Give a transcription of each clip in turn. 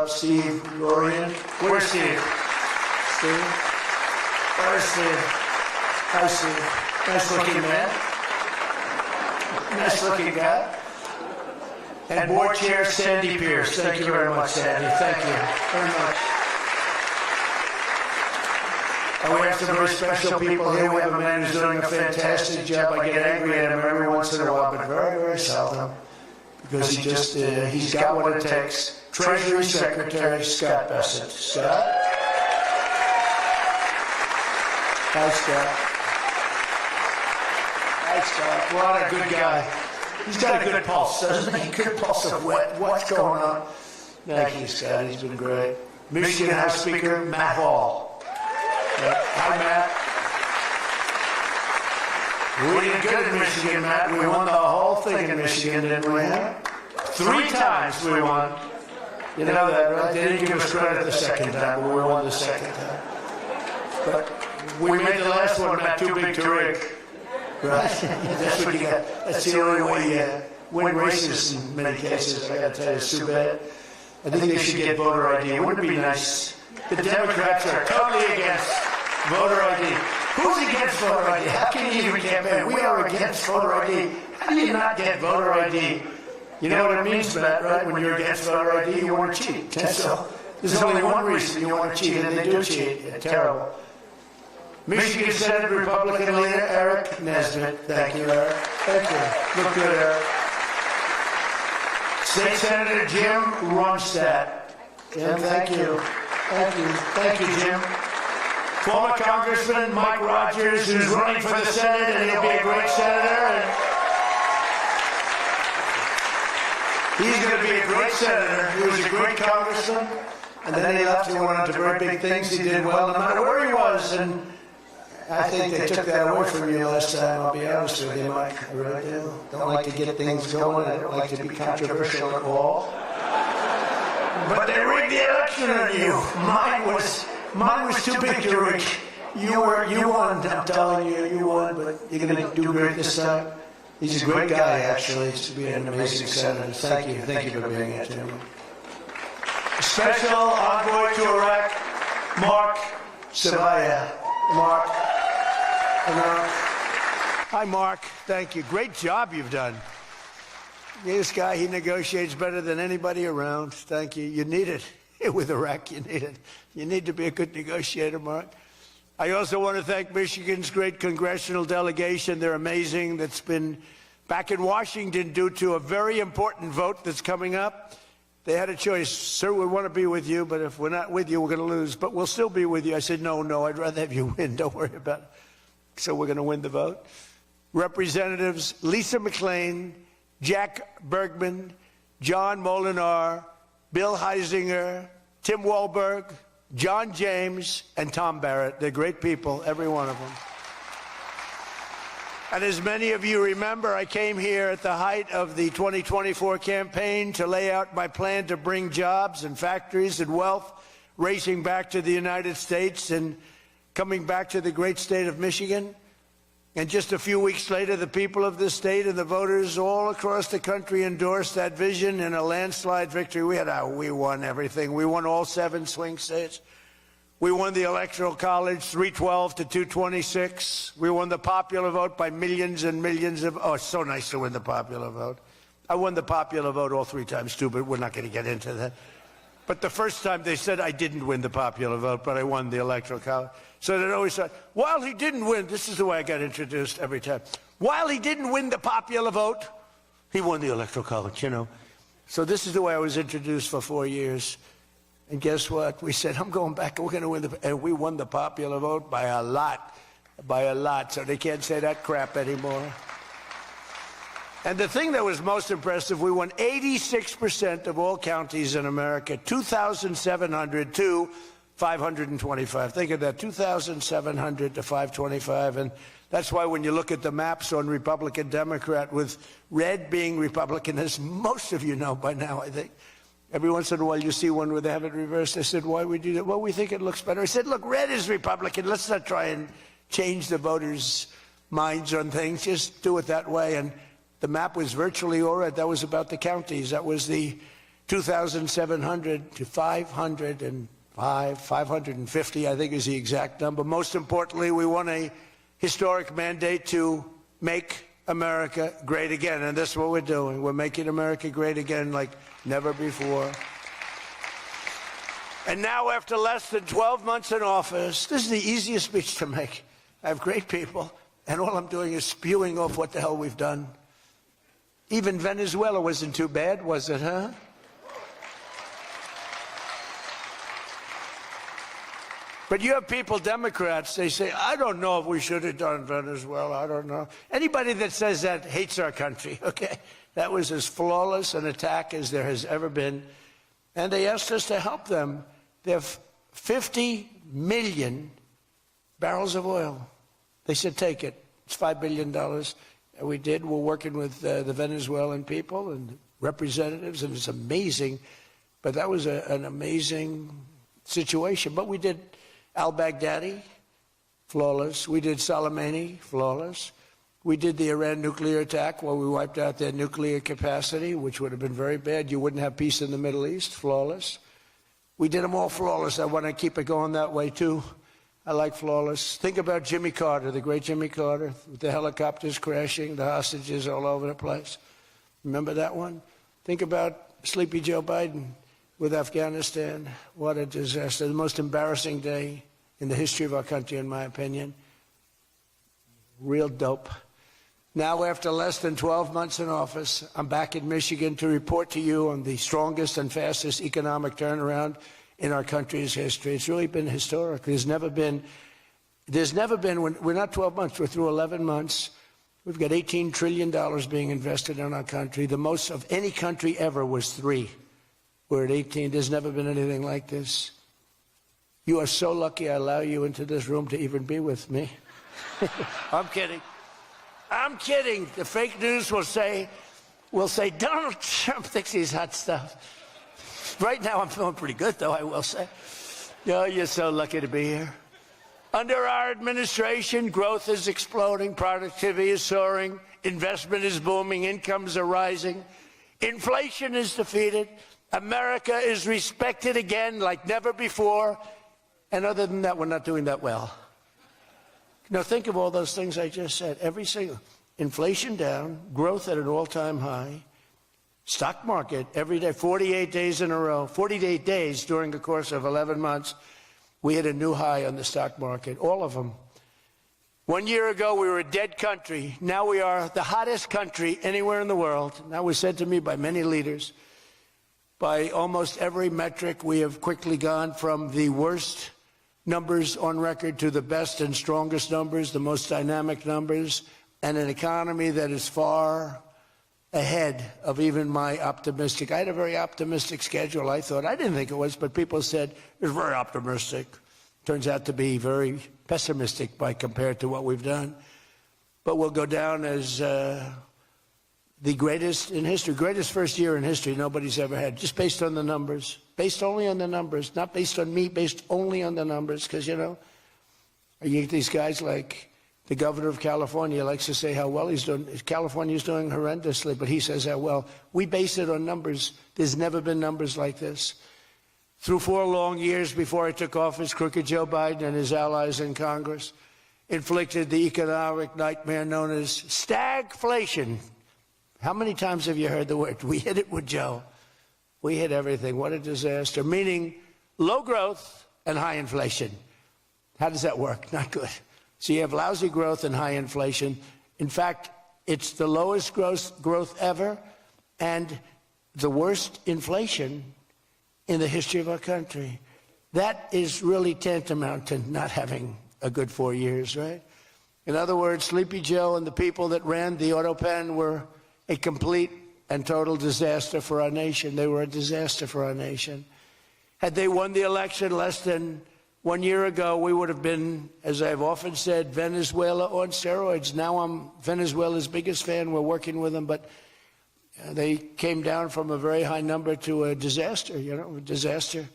up Steve Lorian. Where's Steve? Steve? Where's Steve? Hi, Steve. Nice looking man. Nice looking guy. And board chair Sandy Pierce. Thank you very much, Sandy. Thank you very much. And we have some very special people here. We have a man who's doing a fantastic job. I get angry at him every once in a while, but very, very seldom. Because he's got what it takes. Treasury Secretary Scott Bessent. Scott? Hi, Scott. Hi, Scott. What a good guy. He's got a good pulse, doesn't he? Good pulse of what's going on. Thank you, Scott. He's been great. Michigan House Speaker Matt Hall. Hi, Matt. We did good in Michigan, Matt. We won the whole thing in Michigan, didn't we? 3 times we won. You know that, right? They didn't give us credit the second time, but we won the second time. But we made the last one, Matt, too big to rig. Right? That's what you got. That's the only way you win races in many cases. I got to tell you, it's too bad. I think they should get voter ID. Wouldn't it be nice? The Democrats are totally against voter ID. Who's against voter ID? How can you even campaign? We are against voter ID. How do you not get voter ID? You know what it means, Matt, right? When you're against voter ID, you want to cheat. So there's only one reason you want to cheat, and they do cheat. It's terrible. Michigan Senate Republican leader Eric Nesbitt. Thank you, Eric. Thank you. Look good, Eric. State Senator Jim Ronstadt. Jim, thank you. Thank you. Thank you, Jim. Former Congressman Mike Rogers, who's running for the Senate, and he'll be a great senator. He's going to be a great senator. He was a great congressman, and then he left and went on to very big things. He did well no matter where he was, and I think they took that away from you last time, I'll be honest with you, Mike. I really do. Don't like to get things going. I don't like to be controversial at all. But they rigged the election on you. Mine was too big to rig. You won, I'm telling you, you won, but you're going to do great this time. He's a great guy, actually. He's to be an amazing senator. Thank you for being here, Jim. Special envoy to Iraq, Mark Savaya. Mark. Hi, Mark. Thank you. Great job you've done. This guy, he negotiates better than anybody around. Thank you. You need it. With Iraq, you need it. You need to be a good negotiator, Mark. I also want to thank Michigan's great congressional delegation. They're amazing. That's been back in Washington due to a very important vote that's coming up. They had a choice. Sir, we want to be with you, but if we're not with you, we're going to lose. But we'll still be with you. I said, no, I'd rather have you win. Don't worry about it. So we're going to win the vote. Representatives Lisa McClain, Jack Bergman, John Molinar, Bill Heisinger, Tim Walberg, John James, and Tom Barrett. They're great people, every one of them. And as many of you remember, I came here at the height of the 2024 campaign to lay out my plan to bring jobs and factories and wealth racing back to the United States and coming back to the great state of Michigan. And just a few weeks later, the people of this state and the voters all across the country endorsed that vision in a landslide victory. We won everything. We won all 7 swing states. We won the Electoral College 312 to 226. We won the popular vote by millions and millions of... Oh, it's so nice to win the popular vote. I won the popular vote all 3 times, too, but we're not going to get into that. But the first time they said I didn't win the popular vote, but I won the Electoral College. So they always said, while he didn't win, this is the way I got introduced every time. While he didn't win the popular vote, he won the Electoral College, you know. So this is the way I was introduced for 4 years. And guess what? We said, I'm going back, we're going to win and we won the popular vote by a lot. So they can't say that crap anymore. And the thing that was most impressive, we won 86% of all counties in America, 2,700 to 525. Think of that, 2,700 to 525. And that's why when you look at the maps on Republican, Democrat, with red being Republican, as most of you know by now, I think, every once in a while you see one where they have it reversed. I said, why we do that? Well, we think it looks better. I said, look, red is Republican. Let's not try and change the voters' minds on things. Just do it that way. And the map was virtually all red. That was about the counties. That was the 2,700 to 550, I think is the exact number. Most importantly, we won a historic mandate to make America great again. And that's what we're doing. We're making America great again like never before. And now, after less than 12 months in office, this is the easiest speech to make. I have great people, and all I'm doing is spewing off what the hell we've done. Even Venezuela wasn't too bad, was it, huh? But you have people, Democrats, they say, I don't know if we should have done Venezuela, I don't know. Anybody that says that hates our country, okay? That was as flawless an attack as there has ever been. And they asked us to help them. They have 50 million barrels of oil. They said, take it. It's $5 billion. And we did. We're working with the Venezuelan people and representatives, and it's amazing. But that was an amazing situation. But we did al-Baghdadi, flawless. We did Soleimani, flawless. We did the Iran nuclear attack where we wiped out their nuclear capacity, which would have been very bad. You wouldn't have peace in the Middle East, flawless. We did them all flawless. I want to keep it going that way, too. I like flawless. Think about Jimmy Carter, the great Jimmy Carter, with the helicopters crashing, the hostages all over the place. Remember that one? Think about Sleepy Joe Biden with Afghanistan. What a disaster. The most embarrassing day in the history of our country, in my opinion. Real dope. Now, after less than 12 months in office, I'm back in Michigan to report to you on the strongest and fastest economic turnaround in our country's history. It's really been historic. There's never been, we're not 12 months, we're through 11 months. We've got $18 trillion being invested in our country. The most of any country ever was 3. We're at 18. There's never been anything like this. You are so lucky I allow you into this room to even be with me. I'm kidding. I'm kidding. The fake news will say Donald Trump thinks he's hot stuff. Right now I'm feeling pretty good, though, I will say. Oh, you're so lucky to be here. Under our administration, growth is exploding, productivity is soaring, investment is booming, incomes are rising, inflation is defeated, America is respected again like never before, and other than that, we're not doing that well. Now, think of all those things I just said. Every single, inflation down, growth at an all-time high, stock market every day, 48 days in a row, 48 days during the course of 11 months, we hit a new high on the stock market, all of them. 1 year ago, we were a dead country. Now we are the hottest country anywhere in the world. That was said to me by many leaders. By almost every metric, we have quickly gone from the worst numbers on record to the best and strongest numbers, the most dynamic numbers, and an economy that is far ahead of even my optimistic. I had a very optimistic schedule, I thought. I didn't think it was, but people said it was very optimistic. Turns out to be very pessimistic by compared to what we've done. But we'll go down as the greatest in history, greatest first year in history nobody's ever had, just based on the numbers. Based only on the numbers, not based on me, based only on the numbers. Because, you know, you get these guys like the governor of California likes to say how well he's doing. California's doing horrendously, but he says how well. We base it on numbers. There's never been numbers like this. Through 4 long years before I took office, crooked Joe Biden and his allies in Congress inflicted the economic nightmare known as stagflation. How many times have you heard the word? We hit it with Joe. We hit everything. What a disaster. Meaning low growth and high inflation. How does that work? Not good. So you have lousy growth and high inflation. In fact, it's the lowest growth ever and the worst inflation in the history of our country. That is really tantamount to not having a good 4 years, right? In other words, Sleepy Joe and the people that ran the auto pen were a complete and total disaster for our nation. They were a disaster for our nation. Had they won the election less than 1 year ago, we would have been, as I've often said, Venezuela on steroids. Now I'm Venezuela's biggest fan. We're working with them, but they came down from a very high number to a disaster, a disaster.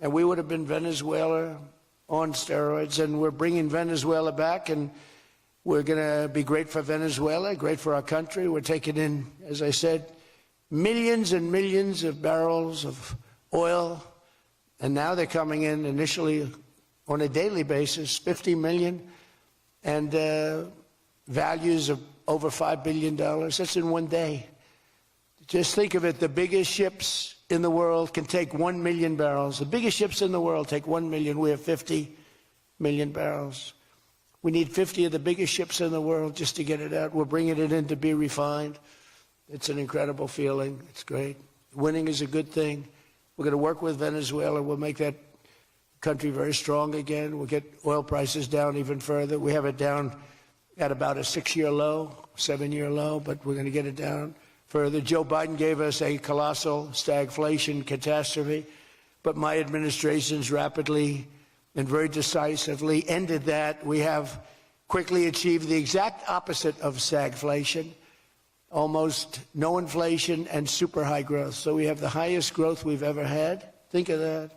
And we would have been Venezuela on steroids, and we're bringing Venezuela back, and we're going to be great for Venezuela, great for our country. We're taking in, as I said, millions and millions of barrels of oil, and now they're coming in initially on a daily basis, 50 million, and values of over $5 billion. That's in one day. Just think of it, the biggest ships in the world can take 1 million barrels. The biggest ships in the world take 1 million. We have 50 million barrels. We need 50 of the biggest ships in the world just to get it out. We're bringing it in to be refined. It's an incredible feeling. It's great. Winning is a good thing. We're going to work with Venezuela. We'll make that country very strong again. We'll get oil prices down even further. We have it down at about a 6-year low, 7-year low, but we're going to get it down further. Joe Biden gave us a colossal stagflation catastrophe, but my administration's rapidly and very decisively ended that. We have quickly achieved the exact opposite of stagflation, almost no inflation and super high growth. So we have the highest growth we've ever had. Think of that.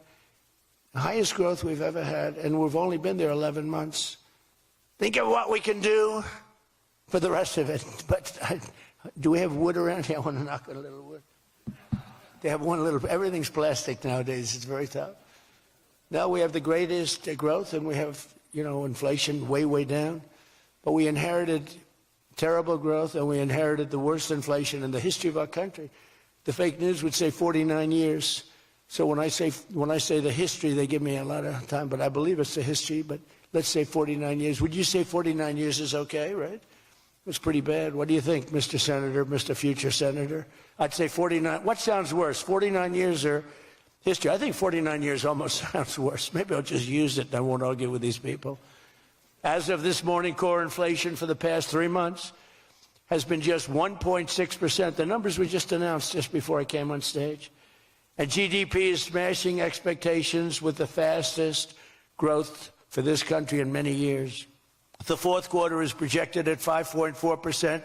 The highest growth we've ever had, and we've only been there 11 months. Think of what we can do for the rest of it. But do we have wood around here? I want to knock on a little wood. They have one little, everything's plastic nowadays. It's very tough. Now we have the greatest growth, and we have, inflation way, way down. But we inherited terrible growth, and we inherited the worst inflation in the history of our country. The fake news would say 49 years. So when I say the history, they give me a lot of time, but I believe it's the history. But let's say 49 years. Would you say 49 years is okay, right? It's pretty bad. What do you think, Mr. Senator, Mr. Future Senator? I'd say 49. What sounds worse, 49 years or history? I think 49 years almost sounds worse. Maybe I'll just use it and I won't argue with these people. As of this morning, core inflation for the past 3 months has been just 1.6%. The numbers were just announced just before I came on stage. And GDP is smashing expectations with the fastest growth for this country in many years. The fourth quarter is projected at 5.4%,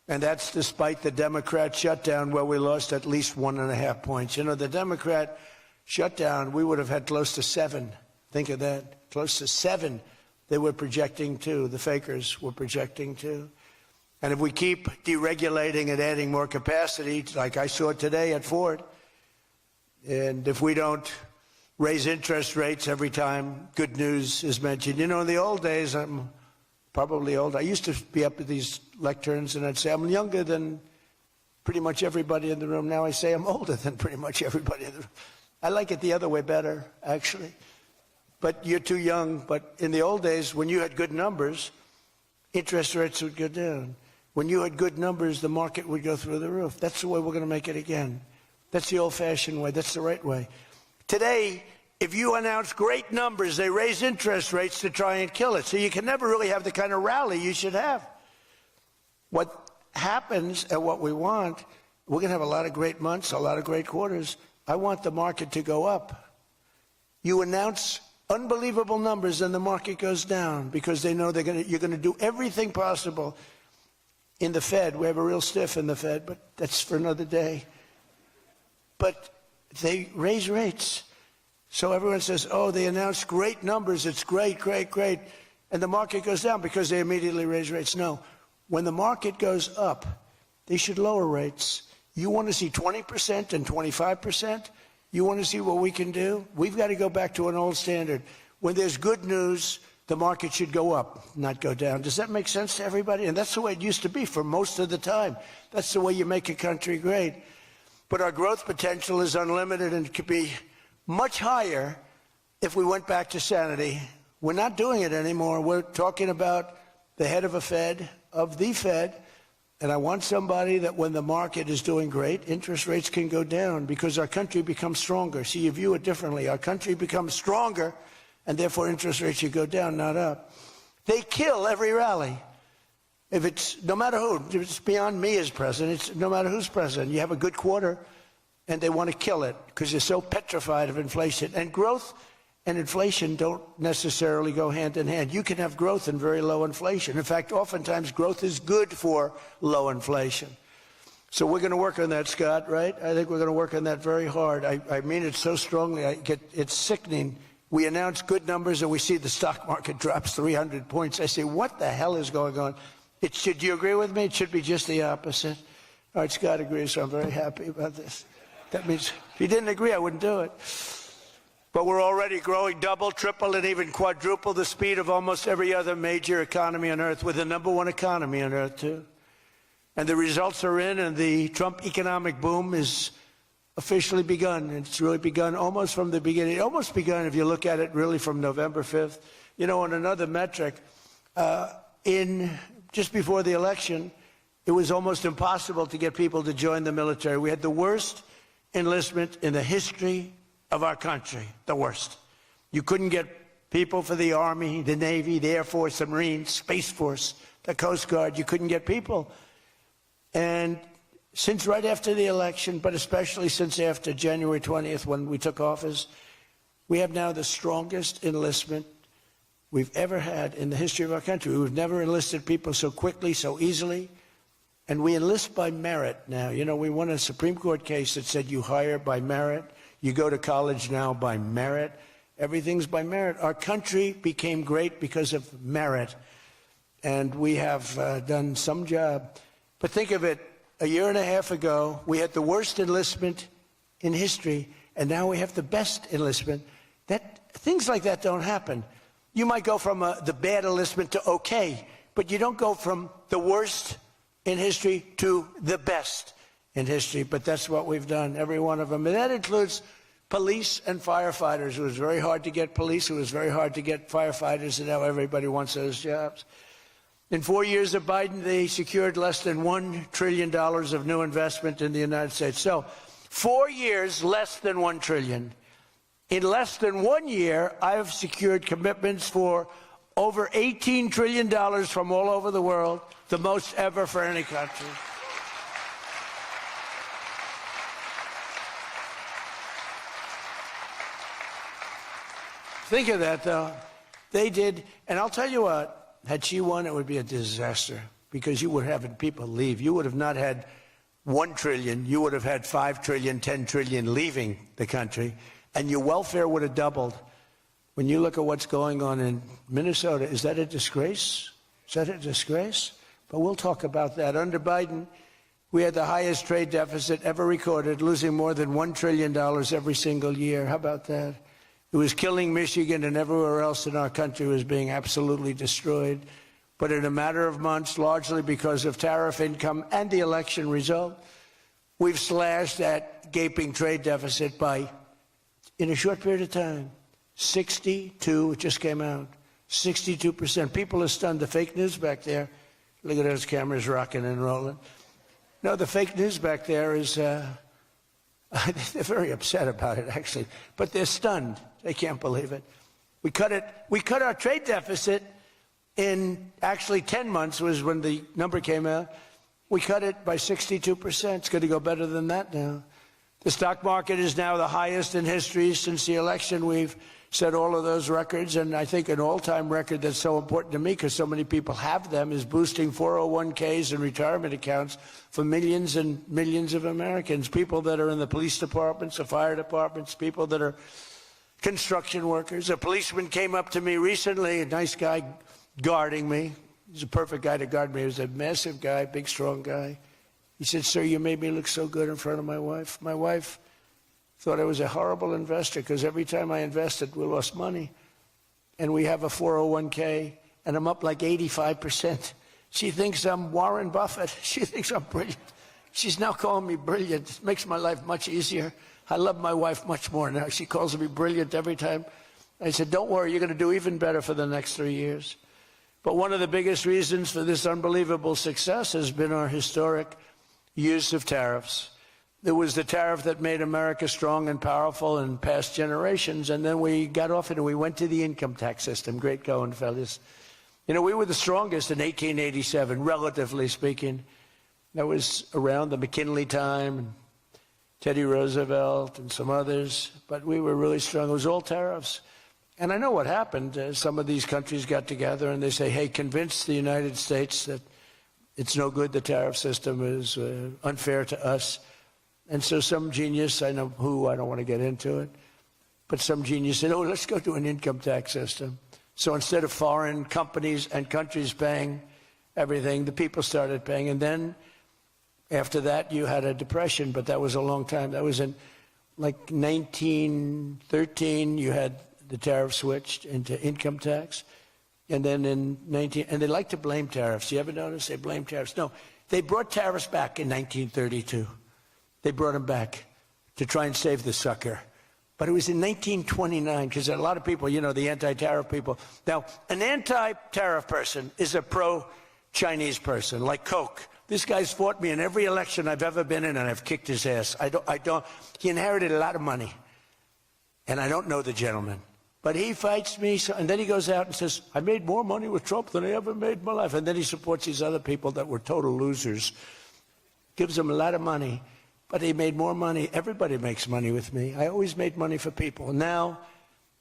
and that's despite the Democrat shutdown where we lost at least 1.5 points. The Democrat shutdown, we would have had close to 7. Think of that, close to 7 they were projecting to. The fakers were projecting to. And if we keep deregulating and adding more capacity, like I saw today at Ford, and if we don't raise interest rates every time good news is mentioned. In the old days, I'm probably old. I used to be up at these lecterns and I'd say I'm younger than pretty much everybody in the room. Now I say I'm older than pretty much everybody in the room. I like it the other way better, actually. But you're too young. But in the old days, when you had good numbers, interest rates would go down. When you had good numbers, the market would go through the roof. That's the way we're going to make it again. That's the old-fashioned way. That's the right way. Today, if you announce great numbers, they raise interest rates to try and kill it. So you can never really have the kind of rally you should have. What happens and what we want, we're going to have a lot of great months, a lot of great quarters. I want the market to go up. You announce unbelievable numbers and the market goes down because they know you're going to do everything possible. In the Fed, we have a real stiff in the Fed, but that's for another day. But they raise rates. So everyone says, oh, they announced great numbers. It's great, great, great. And the market goes down because they immediately raise rates. No. When the market goes up, they should lower rates. You want to see 20% and 25%? You want to see what we can do? We've got to go back to an old standard. When there's good news, the market should go up, not go down. Does that make sense to everybody? And that's the way it used to be for most of the time. That's the way you make a country great. But our growth potential is unlimited and could be much higher if we went back to sanity. We're not doing it anymore. We're talking about the head of the Fed, and I want somebody that when the market is doing great, interest rates can go down because our country becomes stronger. See, you view it differently. Our country becomes stronger, and therefore interest rates should go down, not up. They kill every rally. If it's, no matter who, if it's beyond me as president, it's no matter who's president. You have a good quarter, and they want to kill it because they're so petrified of inflation. And growth and inflation don't necessarily go hand in hand. You can have growth and very low inflation. In fact, oftentimes growth is good for low inflation. So we're going to work on that, Scott, right? I think we're going to work on that very hard. I mean it so strongly. It's sickening. We announce good numbers, and we see the stock market drops 300 points. I say, what the hell is going on? Do you agree with me? It should be just the opposite. All right, Scott agrees, so I'm very happy about this. That means if he didn't agree, I wouldn't do it. But we're already growing double, triple, and even quadruple the speed of almost every other major economy on earth. We're the #1 economy on earth, too. And the results are in, and the Trump economic boom is officially begun. It's really begun almost from the beginning. It almost begun, if you look at it, really from November 5th. You know, on another metric, just before the election, it was almost impossible to get people to join the military. We had the worst enlistment in the history of our country, the worst. You couldn't get people for the Army, the Navy, the Air Force, the Marines, Space Force, the Coast Guard. You couldn't get people. And since right after the election, but especially since after January 20th when we took office, we have now the strongest enlistment we've ever had in the history of our country. We've never enlisted people so quickly, so easily. And we enlist by merit now. You know, we won a Supreme Court case that said you hire by merit. You go to college now by merit. Everything's by merit. Our country became great because of merit. And we have done some job. But think of it, a year and a half ago, we had the worst enlistment in history, and now we have the best enlistment. Things like that don't happen. You might go from the bad enlistment to okay, but you don't go from the worst in history to the best in history. But that's what we've done, every one of them. And that includes police and firefighters. It was very hard to get police. It was very hard to get firefighters, and now everybody wants those jobs. In 4 years of Biden, they secured less than $1 trillion of new investment in the United States. So 4 years, less than $1 trillion. In less than 1 year, I have secured commitments for over $18 trillion from all over the world, the most ever for any country. Think of that, though. They did, and I'll tell you what, had she won, it would be a disaster because you would have had people leave. You would have not had $1 trillion. You would have had 5 trillion, 10 trillion leaving the country, and your welfare would have doubled. When you look at what's going on in Minnesota, is that a disgrace? Is that a disgrace? But we'll talk about that. Under Biden, we had the highest trade deficit ever recorded, losing more than $1 trillion every single year. How about that? It was killing Michigan, and everywhere else in our country was being absolutely destroyed. But in a matter of months, largely because of tariff income and the election result, we've slashed that gaping trade deficit by, in a short period of time, 62, it just came out, 62%. People are stunned. The fake news back there, look at those cameras rocking and rolling. No, the fake news back there is, they're very upset about it, actually, but they're stunned. They can't believe it. We cut our trade deficit in actually 10 months was when the number came out. We cut it by 62%. It's going to go better than that now. The stock market is now the highest in history since the election. We've set all of those records, and I think an all-time record that's so important to me because so many people have them is boosting 401ks and retirement accounts for millions and millions of Americans, people that are in the police departments, the fire departments, people that are construction workers. A policeman came up to me recently, a nice guy guarding me. He's a perfect guy to guard me. He was a massive guy, big, strong guy. He said, "Sir, you made me look so good in front of my wife. My wife thought I was a horrible investor because every time I invested, we lost money. And we have a 401k, and I'm up like 85%. She thinks I'm Warren Buffett. She thinks I'm brilliant. She's now calling me brilliant. It makes my life much easier. I love my wife much more now. She calls me brilliant every time." I said, "Don't worry, you're going to do even better for the next 3 years." But one of the biggest reasons for this unbelievable success has been our historic use of tariffs. There was the tariff that made America strong and powerful in past generations, and then we got off it and we went to the income tax system. Great going, fellas. You know, we were the strongest in 1887, relatively speaking. That was around the McKinley time, and Teddy Roosevelt and some others, but we were really strong. It was all tariffs. And I know what happened. Some of these countries got together and they say, hey, convince the United States that it's no good, the tariff system is unfair to us. And so some genius, I know who, I don't want to get into it, but some genius said, oh, let's go to an income tax system. So instead of foreign companies and countries paying everything, the people started paying. And then After that, you had a depression, but that was a long time. That was in like 1913, you had the tariff switched into income tax. And then and they like to blame tariffs. You ever notice they blame tariffs? No, they brought tariffs back in 1932. They brought them back to try and save the sucker. But it was in 1929, because a lot of people, you know, the anti-tariff people. Now, an anti-tariff person is a pro-Chinese person, like Koch. This guy's fought me in every election I've ever been in, and I've kicked his ass. He inherited a lot of money, and I don't know the gentleman. But he fights me, and then he goes out and says, I made more money with Trump than I ever made in my life. And then he supports these other people that were total losers. Gives them a lot of money, but he made more money. Everybody makes money with me. I always made money for people. Now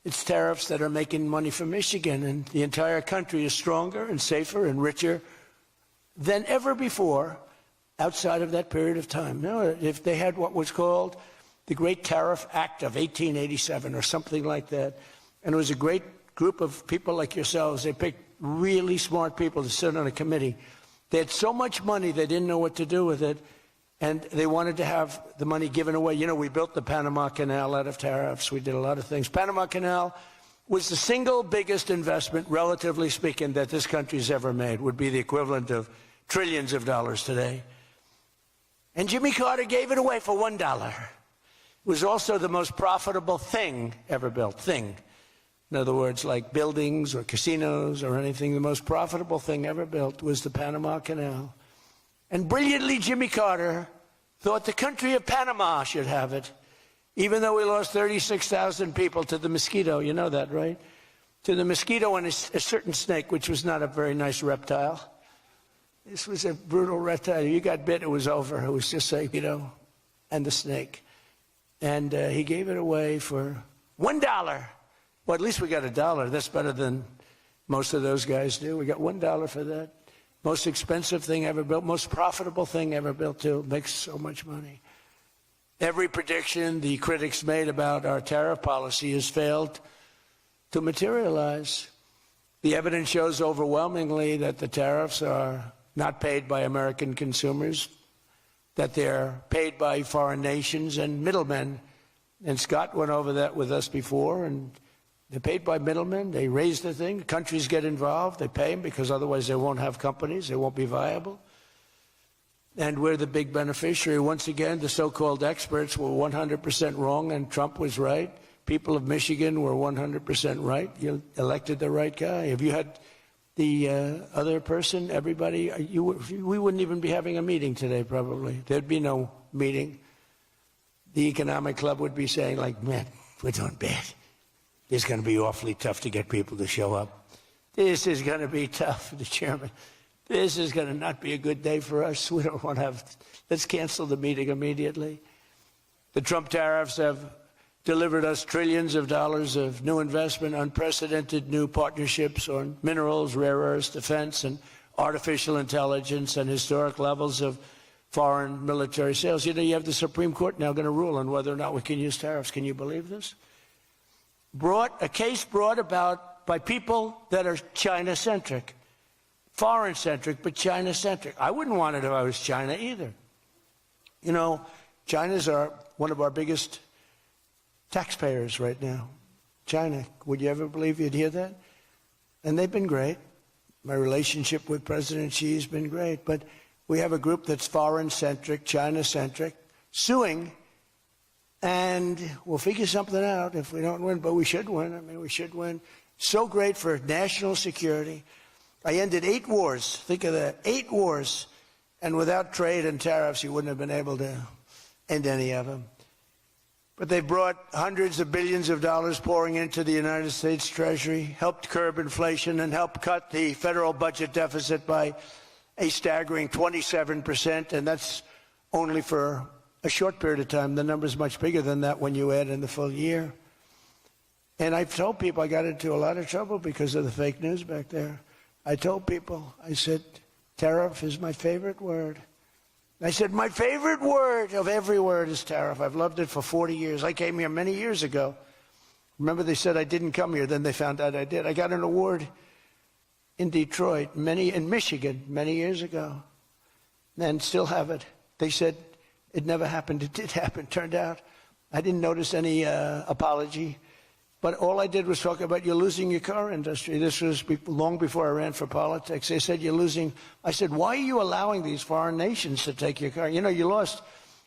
it's tariffs that are making money for Michigan, and the entire country is stronger and safer and richer than ever before outside of that period of time. Now, if they had what was called the Great Tariff Act of 1887 or something like that, and it was a great group of people like yourselves. They picked really smart people to sit on a committee. They had so much money, they didn't know what to do with it, and they wanted to have the money given away. You know, we built the Panama Canal out of tariffs. We did a lot of things. Panama Canal was the single biggest investment, relatively speaking, that this country's ever made. Would be the equivalent of trillions of dollars today. And Jimmy Carter gave it away for $1. It was also the most profitable thing ever built. Thing. In other words, like buildings or casinos or anything, the most profitable thing ever built was the Panama Canal. And brilliantly, Jimmy Carter thought the country of Panama should have it, even though we lost 36,000 people to the mosquito. You know that, right? To the mosquito and a certain snake, which was not a very nice reptile. This was a brutal reptile. You got bit, it was over. It was just like, you know, and the snake. And he gave it away for $1. Well, at least we got $1. That's better than most of those guys do. We got $1 for that. Most expensive thing ever built, most profitable thing ever built, too. Makes so much money. Every prediction the critics made about our tariff policy has failed to materialize. The evidence shows overwhelmingly that the tariffs are not paid by American consumers, that they're paid by foreign nations and middlemen. And Scott went over that with us before, and they're paid by middlemen. They raise the thing. Countries get involved. They pay them because otherwise they won't have companies. They won't be viable. And we're the big beneficiary. Once again, the so-called experts were 100% wrong, and Trump was right. People of Michigan were 100% right. You elected the right guy. If you had the other person, everybody, we wouldn't even be having a meeting today, probably. There'd be no meeting. The Economic Club would be saying, like, man, we're doing bad. It's going to be awfully tough to get people to show up. This is going to be tough, the chairman. This is going to not be a good day for us. We don't want to have, let's cancel the meeting immediately. The Trump tariffs have delivered us trillions of dollars of new investment, unprecedented new partnerships on minerals, rare earths, defense, and artificial intelligence, and historic levels of foreign military sales. You know, you have the Supreme Court now going to rule on whether or not we can use tariffs. Can you believe this? A case brought about by people that are China-centric, foreign-centric, but China-centric. I wouldn't want it if I was China either. You know, China's one of our biggest taxpayers right now. China, would you ever believe you'd hear that? And they've been great. My relationship with President Xi has been great. But we have a group that's foreign-centric, China-centric, suing. And we'll figure something out if we don't win, but we should win. I mean, we should win. So great for national security. I ended 8 wars. Think of that, 8 wars. And without trade and tariffs, you wouldn't have been able to end any of them. But they brought hundreds of billions of dollars pouring into the United States Treasury, helped curb inflation, and helped cut the federal budget deficit by a staggering 27%. And that's only for a short period of time. The number's much bigger than that when you add in the full year. And I've told people I got into a lot of trouble because of the fake news back there. I told people, I said, tariff is my favorite word. I said, my favorite word of every word is tariff. I've loved it for 40 years. I came here many years ago. Remember, they said I didn't come here. Then they found out I did. I got an award in Detroit, in Michigan, many years ago, and still have it. They said it never happened. It did happen. Turned out I didn't notice any apology. But all I did was talk about you're losing your car industry. This was long before I ran for politics. They said you're losing. I said, why are you allowing these foreign nations to take your car? You know, you lost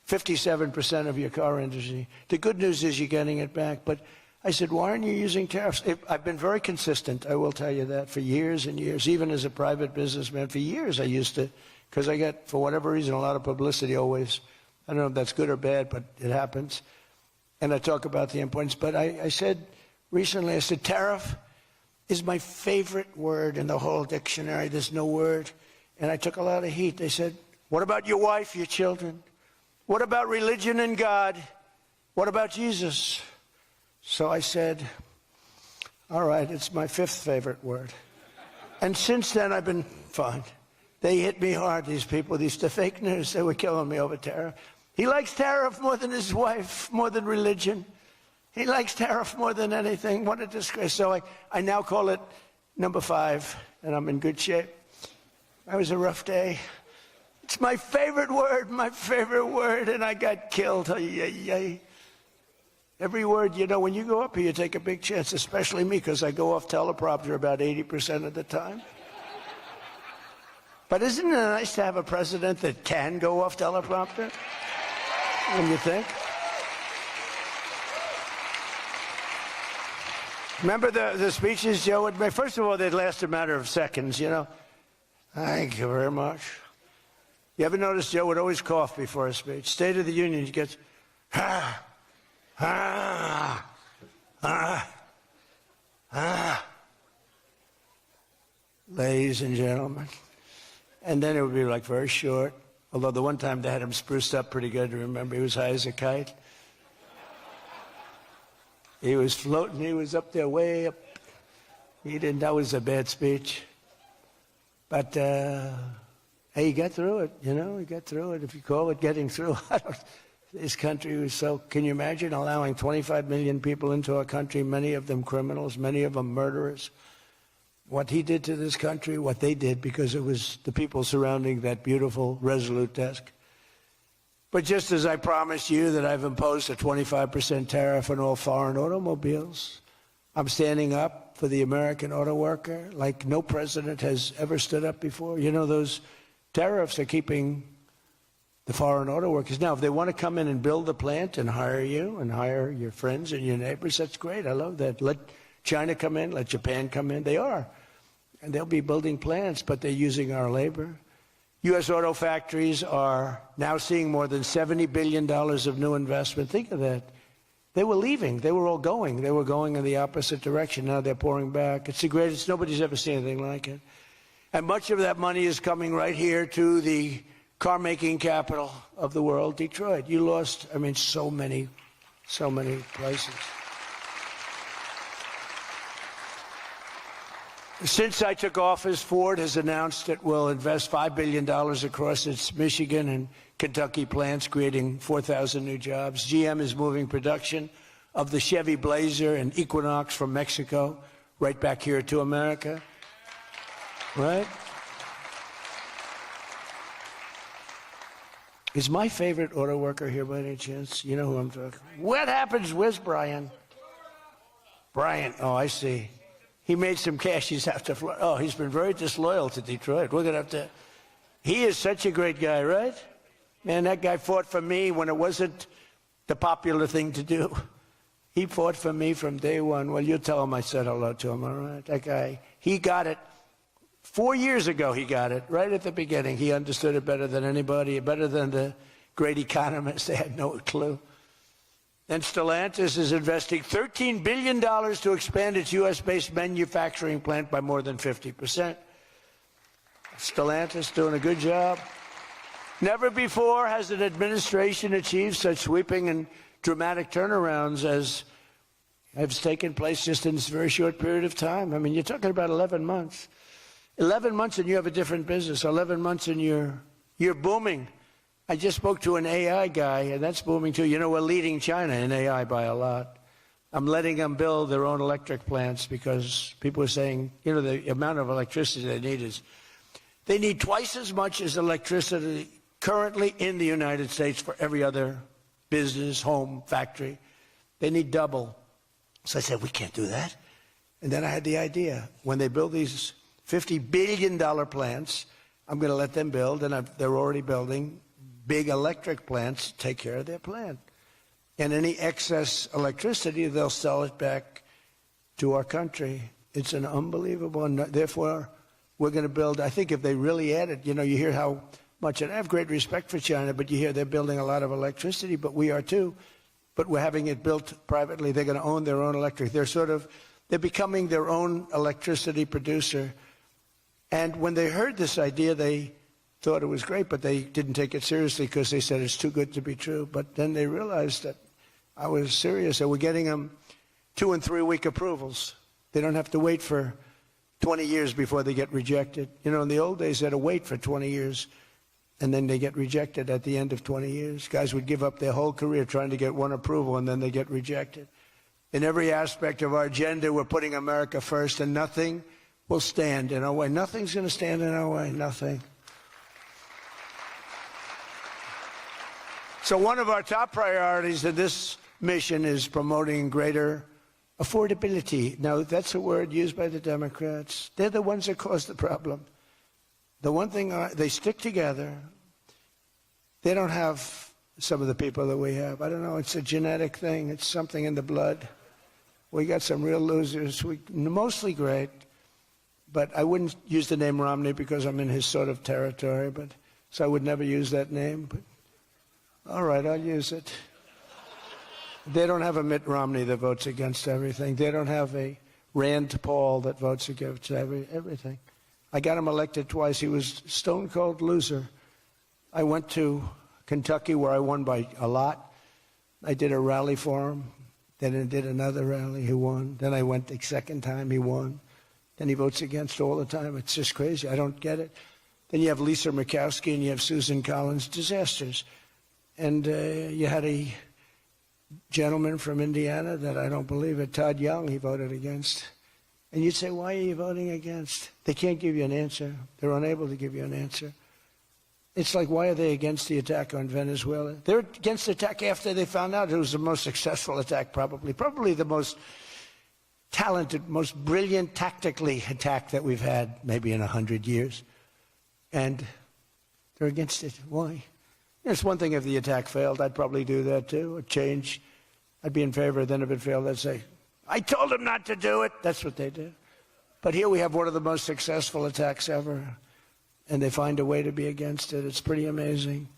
57% of your car industry. The good news is you're getting it back. But I said, why aren't you using tariffs? I've been very consistent, I will tell you that, for years and years. Even as a private businessman, for years I used to, because I got, for whatever reason, a lot of publicity always. I don't know if that's good or bad, but it happens. And I talk about the importance. But I said recently, I said, tariff is my favorite word in the whole dictionary. There's no word. And I took a lot of heat. They said, what about your wife, your children? What about religion and God? What about Jesus? So I said, all right, it's my fifth favorite word. And since then, I've been fine. They hit me hard, these people, the fake news. They were killing me over tariff. He likes tariff more than his wife, more than religion. He likes tariff more than anything. What a disgrace. So I now call it number 5, and I'm in good shape. That was a rough day. It's my favorite word, and I got killed. Every word, you know, when you go up here, you take a big chance, especially me, because I go off teleprompter about 80% of the time. But isn't it nice to have a president that can go off teleprompter? When you think? Remember the speeches Joe would make? First of all, they'd last a matter of seconds, you know. Thank you very much. You ever notice Joe would always cough before a speech? State of the Union, he gets, ladies and gentlemen. And then it would be like very short. Although the one time they had him spruced up pretty good, remember, he was high as a kite. He was floating, he was up there way up. That was a bad speech. But, hey, he got through it, you know, he got through it. If you call it getting through, this country was so, can you imagine allowing 25 million people into our country, many of them criminals, many of them murderers? What he did to this country, what they did, because it was the people surrounding that beautiful, resolute desk. But just as I promised you that I've imposed a 25% tariff on all foreign automobiles, I'm standing up for the American auto worker like no president has ever stood up before. You know, those tariffs are keeping the foreign auto workers. Now, if they want to come in and build a plant and hire you and hire your friends and your neighbors, that's great. I love that. Let China come in, let Japan come in. They are. And they'll be building plants, but they're using our labor. U.S. auto factories are now seeing more than $70 billion of new investment. Think of that. They were leaving. They were all going. They were going in the opposite direction. Now they're pouring back. It's the greatest. Nobody's ever seen anything like it. And much of that money is coming right here to the car-making capital of the world, Detroit. You lost, I mean, so many places. Since I took office, Ford has announced it will invest $5 billion across its Michigan and Kentucky plants, creating 4,000 new jobs. GM is moving production of the Chevy Blazer and Equinox from Mexico right back here to America. Right? Is my favorite auto worker here by any chance? You know who I'm talking about? What happens? Where's Brian? Brian, oh, I see. He made some cash. He's have to fly. Oh, he's been very disloyal to Detroit. We're going to have to. He is such a great guy, right? Man, that guy fought for me when it wasn't the popular thing to do. He fought for me from day one. Well, you tell him I said hello to him, all right? That guy, he got it. 4 years ago, he got it, right at the beginning. He understood it better than anybody, better than the great economists. They had no clue. And Stellantis is investing $13 billion to expand its U.S.-based manufacturing plant by more than 50%. Stellantis doing a good job. Never before has an administration achieved such sweeping and dramatic turnarounds as has taken place just in this very short period of time. I mean, you're talking about 11 months. 11 months and you have a different business. 11 months and you're booming. I just spoke to an AI guy, and that's booming too. You know, we're leading China in AI by a lot. I'm letting them build their own electric plants because people are saying, you know, the amount of electricity they need is, they need twice as much as electricity currently in the United States for every other business, home, factory. They need double. So I said, we can't do that. And then I had the idea. When they build these $50 billion plants, I'm going to let them build, and they're already building big electric plants to take care of their plant. And any excess electricity, they'll sell it back to our country. It's an unbelievable, and therefore we're going to build, I think if they really added, you know, you hear how much, and I have great respect for China, but you hear they're building a lot of electricity, but we are too. But we're having it built privately. They're going to own their own electric. They're becoming their own electricity producer. And when they heard this idea, they thought it was great, but they didn't take it seriously because they said it's too good to be true. But then they realized that I was serious. So we're getting them 2- and 3-week approvals. They don't have to wait for 20 years before they get rejected. You know, in the old days, they had to wait for 20 years, and then they get rejected at the end of 20 years. Guys would give up their whole career trying to get one approval, and then they get rejected. In every aspect of our agenda, we're putting America first, and nothing will stand in our way. Nothing's going to stand in our way, nothing. So one of our top priorities in this mission is promoting greater affordability. Now, that's a word used by the Democrats. They're the ones that cause the problem. The one thing, they stick together. They don't have some of the people that we have. I don't know, it's a genetic thing. It's something in the blood. We got some real losers, mostly great, but I wouldn't use the name Romney because I'm in his sort of territory, so I would never use that name. But all right, I'll use it. They don't have a Mitt Romney that votes against everything. They don't have a Rand Paul that votes against everything. I got him elected twice. He was a stone-cold loser. I went to Kentucky where I won by a lot. I did a rally for him. Then I did another rally. He won. Then I went the second time. He won. Then he votes against all the time. It's just crazy. I don't get it. Then you have Lisa Murkowski and you have Susan Collins. Disasters. And you had a gentleman from Indiana that I don't believe it, Todd Young, he voted against. And you'd say, why are you voting against? They can't give you an answer. They're unable to give you an answer. It's like, why are they against the attack on Venezuela? They're against the attack after they found out it was the most successful attack, probably the most talented, most brilliant tactically attack that we've had maybe in 100 years. And they're against it. Why? It's one thing if the attack failed. I'd probably do that too, a change. I'd be in favor. Then if it failed, I'd say, I told them not to do it. That's what they do. But here we have one of the most successful attacks ever, and they find a way to be against it. It's pretty amazing.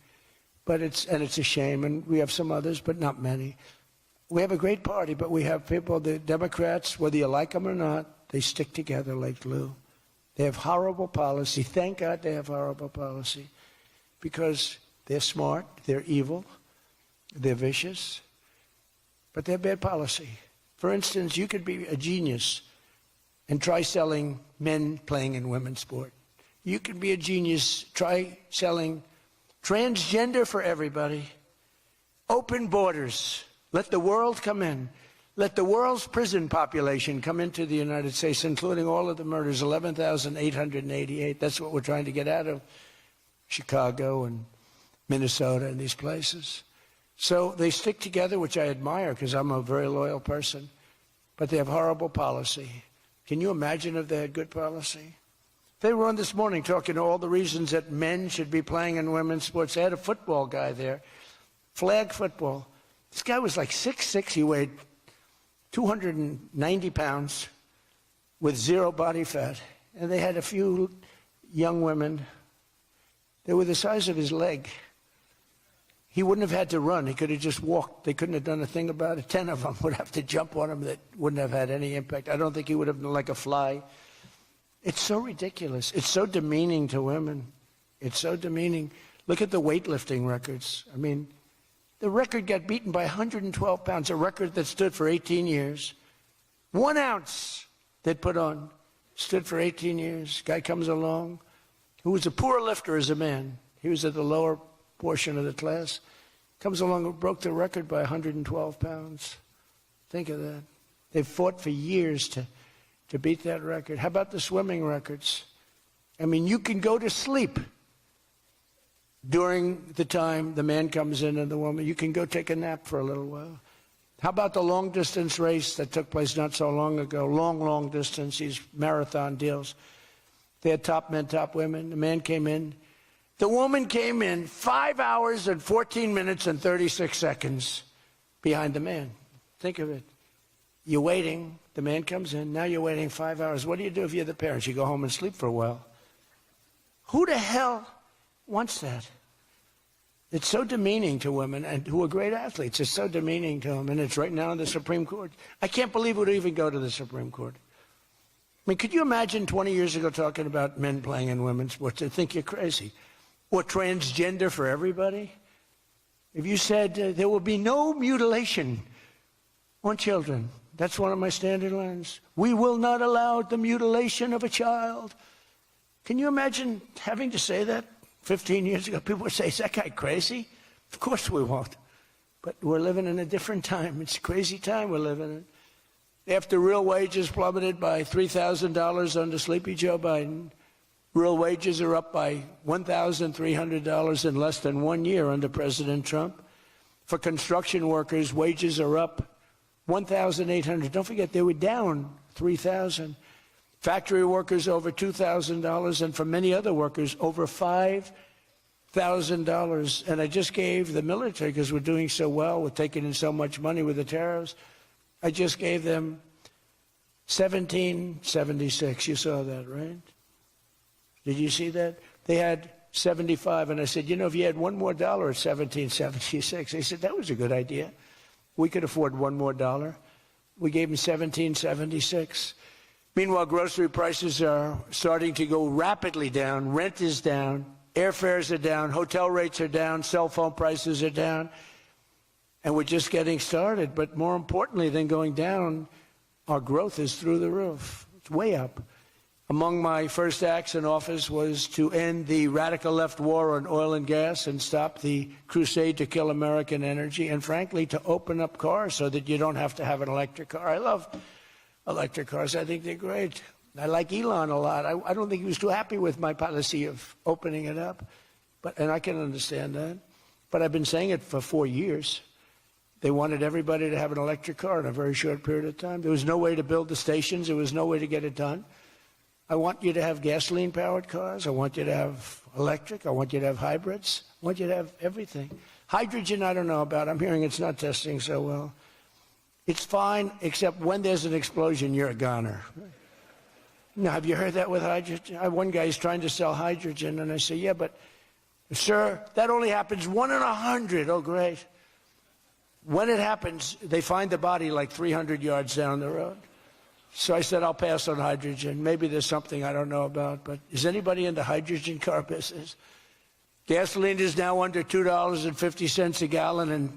But it's a shame, and we have some others, but not many. We have a great party, but we have people, the Democrats, whether you like them or not, they stick together like glue. They have horrible policy. Thank God they have horrible policy, because they're smart, they're evil, they're vicious, but they're bad policy. For instance, you could be a genius and try selling men playing in women's sport. You could be a genius, try selling transgender for everybody, open borders, let the world come in, let the world's prison population come into the United States, including all of the murders, 11,888. That's what we're trying to get out of Chicago and Minnesota and these places. So they stick together, which I admire because I'm a very loyal person, but they have horrible policy. Can you imagine if they had good policy? They were on this morning talking to all the reasons that men should be playing in women's sports. They had a football guy there, flag football. This guy was like 6'6". He weighed 290 pounds with zero body fat. And they had a few young women. They were the size of his leg. He wouldn't have had to run. He could have just walked. They couldn't have done a thing about it. 10 of them would have to jump on him that wouldn't have had any impact. I don't think he would have been like a fly. It's so ridiculous. It's so demeaning to women. It's so demeaning. Look at the weightlifting records. I mean, the record got beaten by 112 pounds, a record that stood for 18 years. 1 ounce they'd put on, stood for 18 years. Guy comes along who was a poor lifter as a man. He was at the lower portion of the class, comes along and broke the record by 112 pounds. Think of that. They've fought for years to beat that record. How about the swimming records? I mean, you can go to sleep during the time the man comes in and the woman, you can go take a nap for a little while. How about the long-distance race that took place not so long ago? Long distance, these marathon deals. They had top men, top women. The man came in. The woman came in 5 hours and 14 minutes and 36 seconds behind the man. Think of it. You're waiting. The man comes in. Now you're waiting 5 hours. What do you do if you're the parents? You go home and sleep for a while. Who the hell wants that? It's so demeaning to women and who are great athletes. It's so demeaning to them, and it's right now in the Supreme Court. I can't believe it would even go to the Supreme Court. I mean, could you imagine 20 years ago talking about men playing in women's sports? They'd think you're crazy. Or transgender for everybody. If you said there will be no mutilation on children, that's one of my standard lines. We will not allow the mutilation of a child. Can you imagine having to say that? 15 years ago, people would say, is that guy crazy? Of course we won't. But we're living in a different time. It's a crazy time we're living in. After real wages plummeted by $3,000 under Sleepy Joe Biden, real wages are up by $1,300 in less than 1 year under President Trump. For construction workers, wages are up $1,800. Don't forget, they were down $3,000. Factory workers over $2,000, and for many other workers over $5,000. And I just gave the military, because we're doing so well with taking in so much money with the tariffs, I just gave them $1,776. You saw that, right? Did you see that? They had 75, and I said, you know, if you had one more dollar at $1,776, they said that was a good idea. We could afford one more dollar. We gave them $1,776. Meanwhile, grocery prices are starting to go rapidly down. Rent is down. Airfares are down. Hotel rates are down. Cell phone prices are down. And we're just getting started. But more importantly than going down, our growth is through the roof. It's way up. Among my first acts in office was to end the radical left war on oil and gas and stop the crusade to kill American energy, and frankly, to open up cars so that you don't have to have an electric car. I love electric cars. I think they're great. I like Elon a lot. I don't think he was too happy with my policy of opening it up, and I can understand that. But I've been saying it for 4 years. They wanted everybody to have an electric car in a very short period of time. There was no way to build the stations. There was no way to get it done. I want you to have gasoline-powered cars. I want you to have electric. I want you to have hybrids. I want you to have everything. Hydrogen, I don't know about. I'm hearing it's not testing so well. It's fine, except when there's an explosion, you're a goner. Now, have you heard that with hydrogen? One guy's trying to sell hydrogen, and I say, yeah, but, sir, that only happens 1 in 100. Oh, great. When it happens, they find the body like 300 yards down the road. So I said, I'll pass on hydrogen. Maybe there's something I don't know about, but is anybody in the hydrogen car business? Gasoline is now under $2.50 a gallon in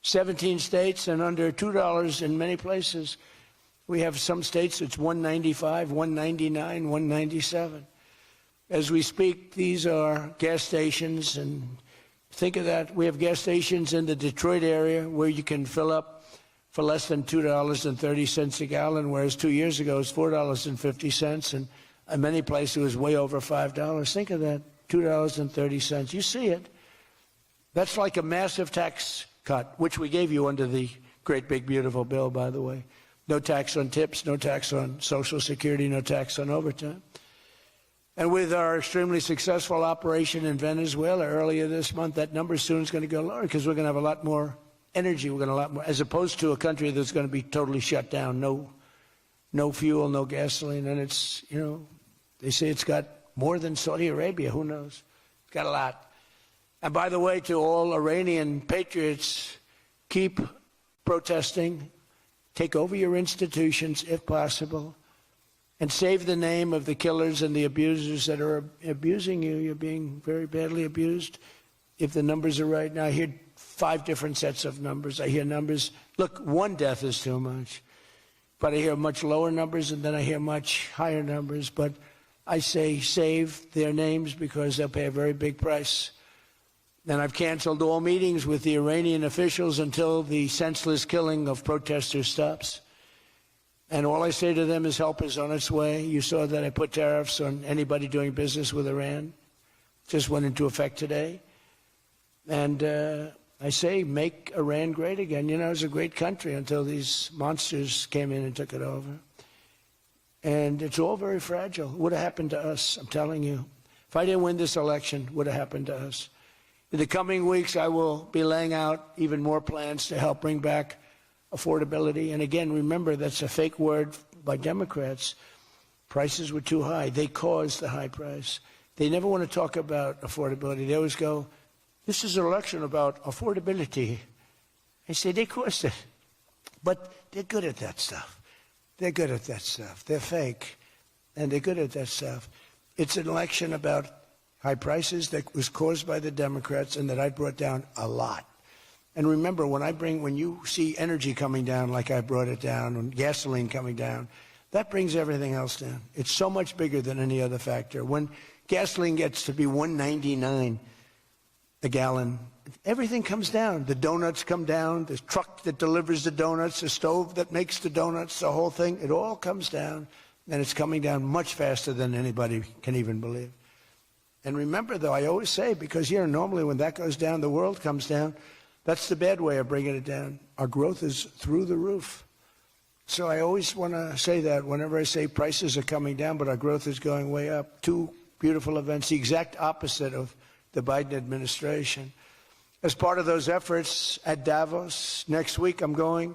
17 states and under $2 in many places. We have some states it's $1.95, $1.99, $1.97. As we speak, these are gas stations, and think of that. We have gas stations in the Detroit area where you can fill up for less than $2.30 a gallon, whereas 2 years ago it was $4.50, and in many places it was way over $5. Think of that, $2.30. You see it. That's like a massive tax cut, which we gave you under the great big beautiful bill, by the way. No tax on tips, no tax on Social Security, no tax on overtime. And with our extremely successful operation in Venezuela earlier this month, that number soon is going to go lower because we're going to have a lot more energy. We're going to have a lot more, as opposed to a country that's going to be totally shut down. No fuel, no gasoline. And it's, you know, they say it's got more than Saudi Arabia. Who knows? It's got a lot. And by the way, to all Iranian patriots, keep protesting. Take over your institutions if possible. And save the name of the killers and the abusers that are abusing you. You're being very badly abused. If the numbers are right now, I hear 5 different sets of numbers. I hear numbers. Look, 1 death is too much. But I hear much lower numbers, and then I hear much higher numbers. But I say save their names because they'll pay a very big price. And I've canceled all meetings with the Iranian officials until the senseless killing of protesters stops. And all I say to them is help is on its way. You saw that I put tariffs on anybody doing business with Iran. Just went into effect today. And I say, make Iran great again. You know, it was a great country until these monsters came in and took it over. And it's all very fragile. It would have happened to us, I'm telling you. If I didn't win this election, it would have happened to us. In the coming weeks, I will be laying out even more plans to help bring back affordability. And again, remember, that's a fake word by Democrats. Prices were too high. They caused the high price. They never want to talk about affordability. They always go, this is an election about affordability. I say, they caused it. But they're good at that stuff. They're good at that stuff. They're fake, and they're good at that stuff. It's an election about high prices that was caused by the Democrats and that I brought down a lot. And remember, when you see energy coming down like I brought it down, and gasoline coming down, that brings everything else down. It's so much bigger than any other factor. When gasoline gets to be $1.99 a gallon, everything comes down. The donuts come down, the truck that delivers the donuts, the stove that makes the donuts, the whole thing, it all comes down, and it's coming down much faster than anybody can even believe. And remember, though, I always say, because here normally when that goes down, the world comes down. That's the bad way of bringing it down. Our growth is through the roof. So I always want to say that whenever I say prices are coming down, but our growth is going way up. Two beautiful events, the exact opposite of the Biden administration. As part of those efforts at Davos next week, I'm going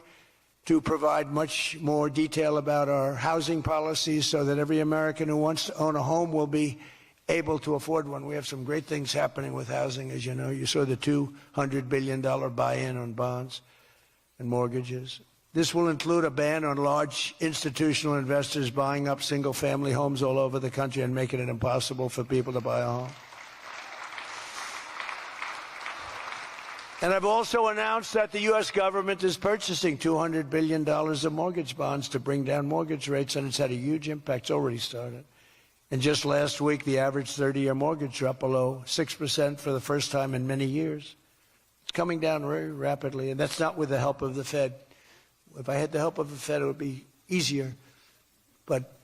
to provide much more detail about our housing policies so that every American who wants to own a home will be able to afford one. We have some great things happening with housing, as you know. You saw the $200 billion buy-in on bonds and mortgages. This will include a ban on large institutional investors buying up single-family homes all over the country and making it impossible for people to buy a home. And I've also announced that the U.S. government is purchasing $200 billion of mortgage bonds to bring down mortgage rates, and it's had a huge impact. It's already started. And just last week, the average 30-year mortgage dropped below 6% for the first time in many years. It's coming down very rapidly, and that's not with the help of the Fed. If I had the help of the Fed, it would be easier. But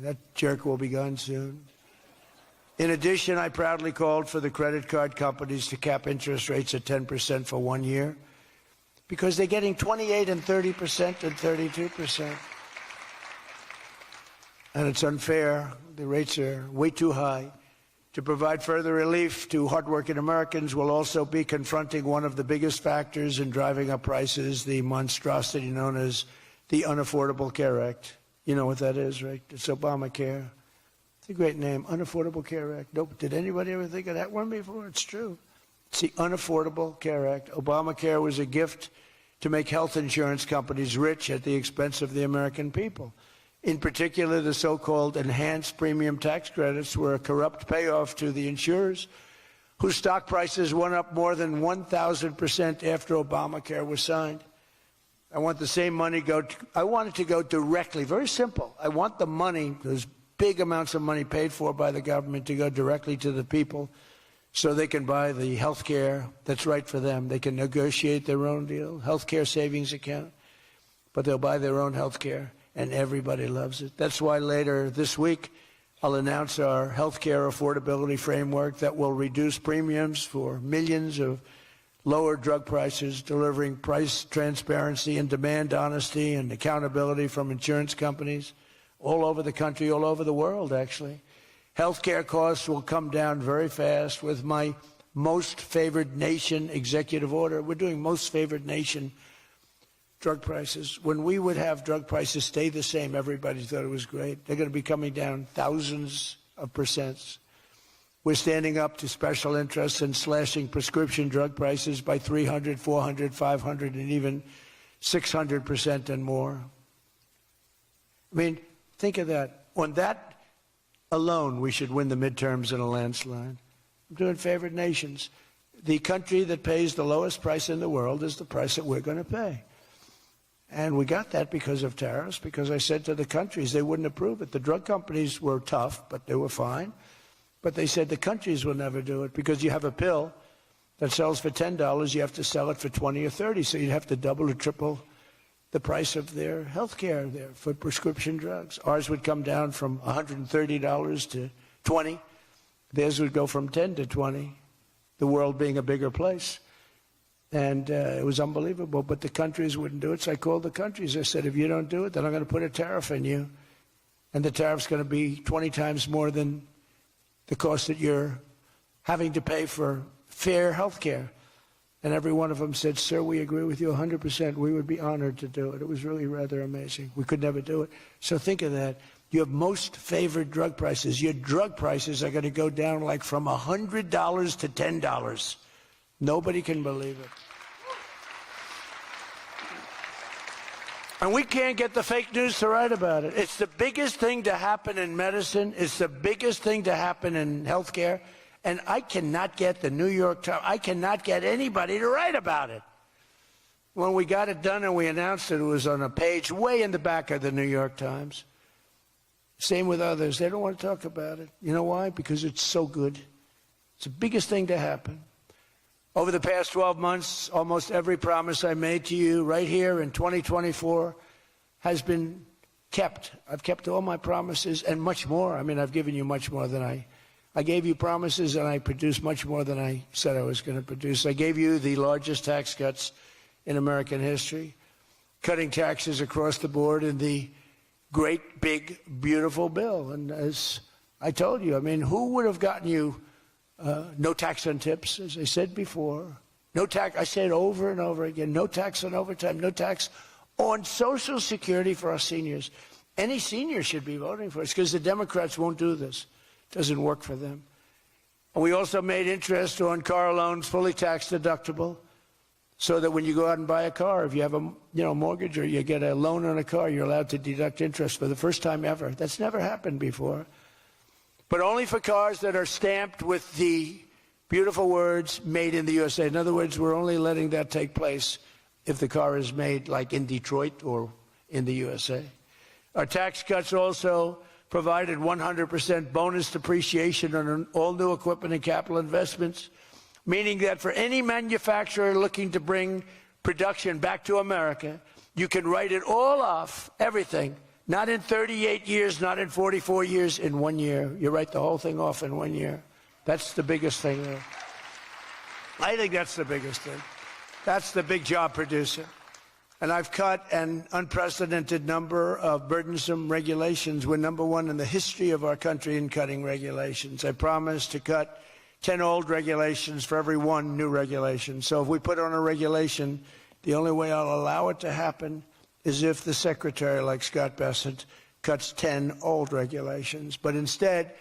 that jerk will be gone soon. In addition, I proudly called for the credit card companies to cap interest rates at 10% for 1 year because they're getting 28 and 30% and 32%. And it's unfair. The rates are way too high. To provide further relief to hardworking Americans, we'll also be confronting one of the biggest factors in driving up prices, the monstrosity known as the Unaffordable Care Act. You know what that is, right? It's Obamacare. It's a great name, Unaffordable Care Act. Nope. Did anybody ever think of that one before? It's true. It's the Unaffordable Care Act. Obamacare was a gift to make health insurance companies rich at the expense of the American people. In particular, the so-called enhanced premium tax credits were a corrupt payoff to the insurers, whose stock prices went up more than 1,000% after Obamacare was signed. I want the same money I want it to go directly, very simple. I want the money, those big amounts of money paid for by the government, to go directly to the people so they can buy the health care that's right for them. They can negotiate their own deal, health care savings account, but they'll buy their own health care. And everybody loves it. That's why later this week, I'll announce our health care affordability framework that will reduce premiums for millions of lower drug prices, delivering price transparency and demand honesty and accountability from insurance companies all over the country, all over the world, actually. Health care costs will come down very fast with my most favored nation executive order. We're doing most favored nation drug prices. When we would have drug prices stay the same, everybody thought it was great. They're going to be coming down thousands of percents. We're standing up to special interests and slashing prescription drug prices by 300, 400, 500, and even 600% and more. I mean, think of that. On that alone, we should win the midterms in a landslide. I'm doing favored nations. The country that pays the lowest price in the world is the price that we're going to pay. And we got that because of tariffs, because I said to the countries they wouldn't approve it. The drug companies were tough, but they were fine. But they said the countries will never do it because you have a pill that sells for $10, you have to sell it for 20 or 30, so you'd have to double or triple the price of their health care there for prescription drugs. Ours would come down from $130 to $20. Theirs would go from $10 to $20. the world being a bigger place. And it was unbelievable, but the countries wouldn't do it. So I called the countries. I said, if you don't do it, then I'm going to put a tariff on you. And the tariff's going to be 20 times more than the cost that you're having to pay for fair health care. And every one of them said, sir, we agree with you 100%. We would be honored to do it. It was really rather amazing. We could never do it. So think of that. You have most favored drug prices. Your drug prices are going to go down like from $100 to $10. Nobody can believe it. And we can't get the fake news to write about it. It's the biggest thing to happen in medicine. It's the biggest thing to happen in healthcare. And I cannot get the New York Times, I cannot get anybody to write about it. When we got it done and we announced it, it was on a page way in the back of the New York Times. Same with others. They don't want to talk about it. You know why? Because it's so good. It's the biggest thing to happen. Over the past 12 months, almost every promise I made to you right here in 2024 has been kept. I've kept all my promises and much more. I mean, I've given you much more than I gave you promises, and I produced much more than I said I was going to produce. I gave you the largest tax cuts in American history, cutting taxes across the board in the great, big, beautiful bill. And as I told you, I mean, who would have gotten you no tax on tips, as I said before? No tax, I said over and over again, no tax on overtime, no tax on Social Security for our seniors. Any senior should be voting for us because the Democrats won't do this. Doesn't work for them. And we also made interest on car loans fully tax deductible, so that when you go out and buy a car, if you have a mortgage or you get a loan on a car, you're allowed to deduct interest for the first time ever. That's never happened before. But only for cars that are stamped with the beautiful words "Made in the USA." In other words, we're only letting that take place if the car is made like in Detroit or in the USA. Our tax cuts also provided 100% bonus depreciation on all new equipment and capital investments, meaning that for any manufacturer looking to bring production back to America, you can write it all off, everything, not in 38 years, not in 44 years, in 1 year. You write the whole thing off in 1 year. That's the biggest thing there. I think that's the biggest thing. That's the big job producer. And I've cut an unprecedented number of burdensome regulations. We're number one in the history of our country in cutting regulations. I promised to cut 10 old regulations for every one new regulation. So if we put on a regulation, the only way I'll allow it to happen is if the secretary, like Scott Bessent, cuts 10 old regulations. But instead,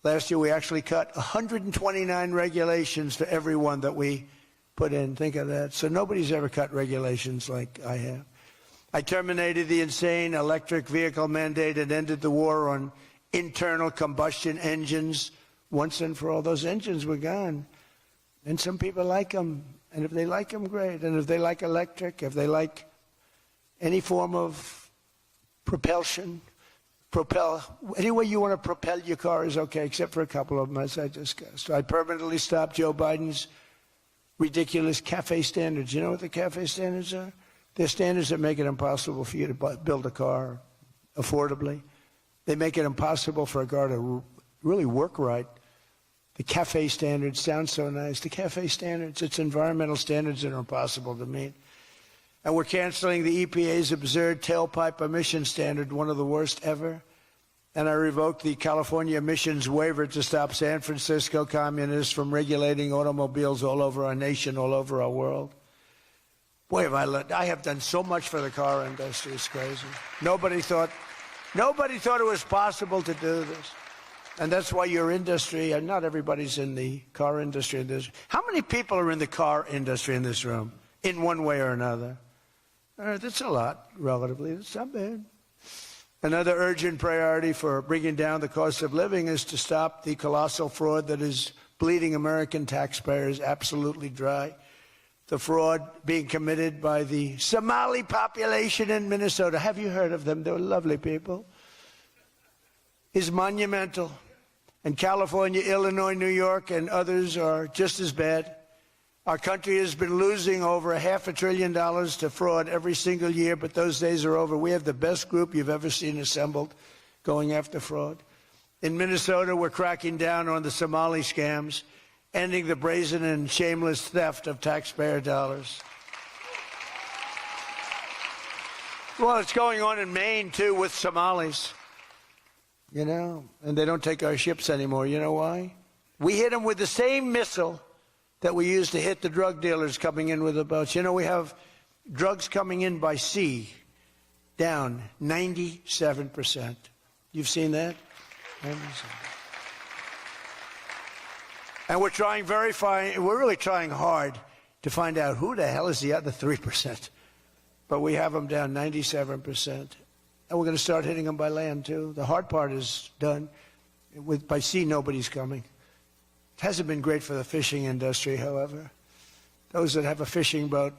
last year we actually cut 129 regulations for every one that we put in. Think of that. So nobody's ever cut regulations like I have. I terminated the insane electric vehicle mandate and ended the war on internal combustion engines once and for all. Those engines were gone. And some people like them. And if they like them, great. And if they like electric, if they like any form of propulsion, any way you want to propel your car is okay, except for a couple of them, as I discussed. I permanently stopped Joe Biden's ridiculous CAFE standards. You know what the CAFE standards are? They're standards that make it impossible for you to build a car affordably. They make it impossible for a car to really work right. The CAFE standards sound so nice. The CAFE standards, it's environmental standards that are impossible to meet. And we're canceling the EPA's absurd tailpipe emission standard, one of the worst ever. And I revoked the California emissions waiver to stop San Francisco communists from regulating automobiles all over our nation, all over our world. Boy, have I have done so much for the car industry. It's crazy. Nobody thought it was possible to do this. And that's why your industry, and not everybody's in the car industry in this. How many people are in the car industry in this room, in one way or another? That's a lot, relatively. That's not bad. Another urgent priority for bringing down the cost of living is to stop the colossal fraud that is bleeding American taxpayers absolutely dry. The fraud being committed by the Somali population in Minnesota. Have you heard of them? They're lovely people. Is monumental. And California, Illinois, New York, and others are just as bad. Our country has been losing over $500 billion to fraud every single year, but those days are over. We have the best group you've ever seen assembled going after fraud. In Minnesota, we're cracking down on the Somali scams. ending the brazen and shameless theft of taxpayer dollars. Well, it's going on in Maine, too, with Somalis. You know, and they don't take our ships anymore. You know why? We hit them with the same missile that we used to hit the drug dealers coming in with the boats. You know, we have drugs coming in by sea down 97%. You've seen that? 97%. And we're trying we're really trying hard to find out who the hell is the other 3%. But we have them down 97%. And we're going to start hitting them by land, too. The hard part is done. By sea, nobody's coming. It hasn't been great for the fishing industry, however. Those that have a fishing boat,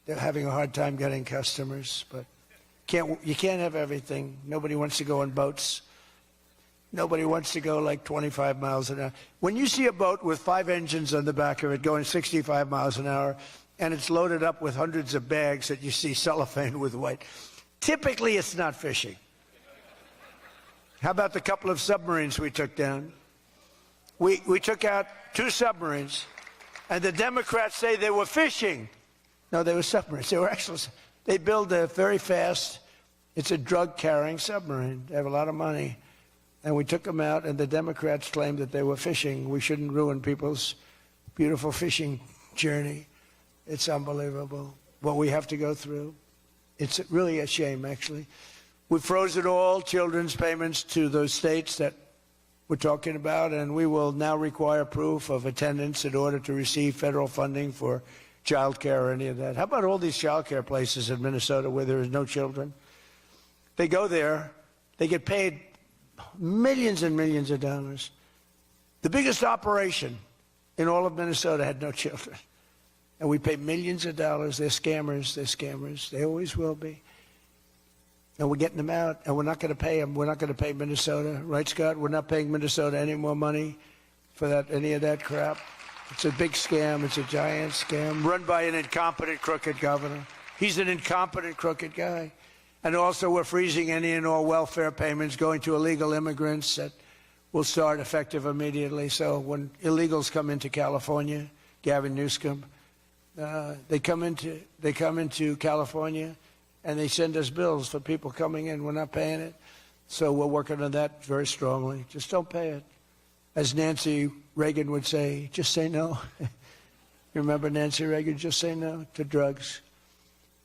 they're having a hard time getting customers. But you can't have everything. Nobody wants to go on boats. Nobody wants to go like 25 miles an hour. When you see a boat with 5 engines on the back of it going 65 miles an hour, and it's loaded up with hundreds of bags that you see cellophane with white, typically it's not fishing. How about the couple of submarines we took down? We took out 2 submarines, and the Democrats say they were fishing. No, they were submarines. They were actually, they build a very fast, it's a drug-carrying submarine. They have a lot of money. And we took them out, and the Democrats claimed that they were fishing. We shouldn't ruin people's beautiful fishing journey. It's unbelievable what we have to go through. It's really a shame, actually. We froze it all, children's payments to those states that we're talking about, and we will now require proof of attendance in order to receive federal funding for child care or any of that. How about all these child care places in Minnesota where there is no children? They go there, they get paid millions and millions of dollars. The biggest operation in all of Minnesota had no children. And we pay millions of dollars. They're scammers. They're scammers. They always will be. And we're getting them out, and we're not going to pay them. We're not going to pay Minnesota. Right, Scott? We're not paying Minnesota any more money for any of that crap. It's a big scam. It's a giant scam run by an incompetent, crooked governor. He's an incompetent, crooked guy. And also we're freezing any and all welfare payments going to illegal immigrants that will start effective immediately. So when illegals come into California, Gavin Newsom, they come into California and they send us bills for people coming in. We're not paying it. So we're working on that very strongly. Just don't pay it. As Nancy Reagan would say, just say no. You remember Nancy Reagan? Just say no to drugs.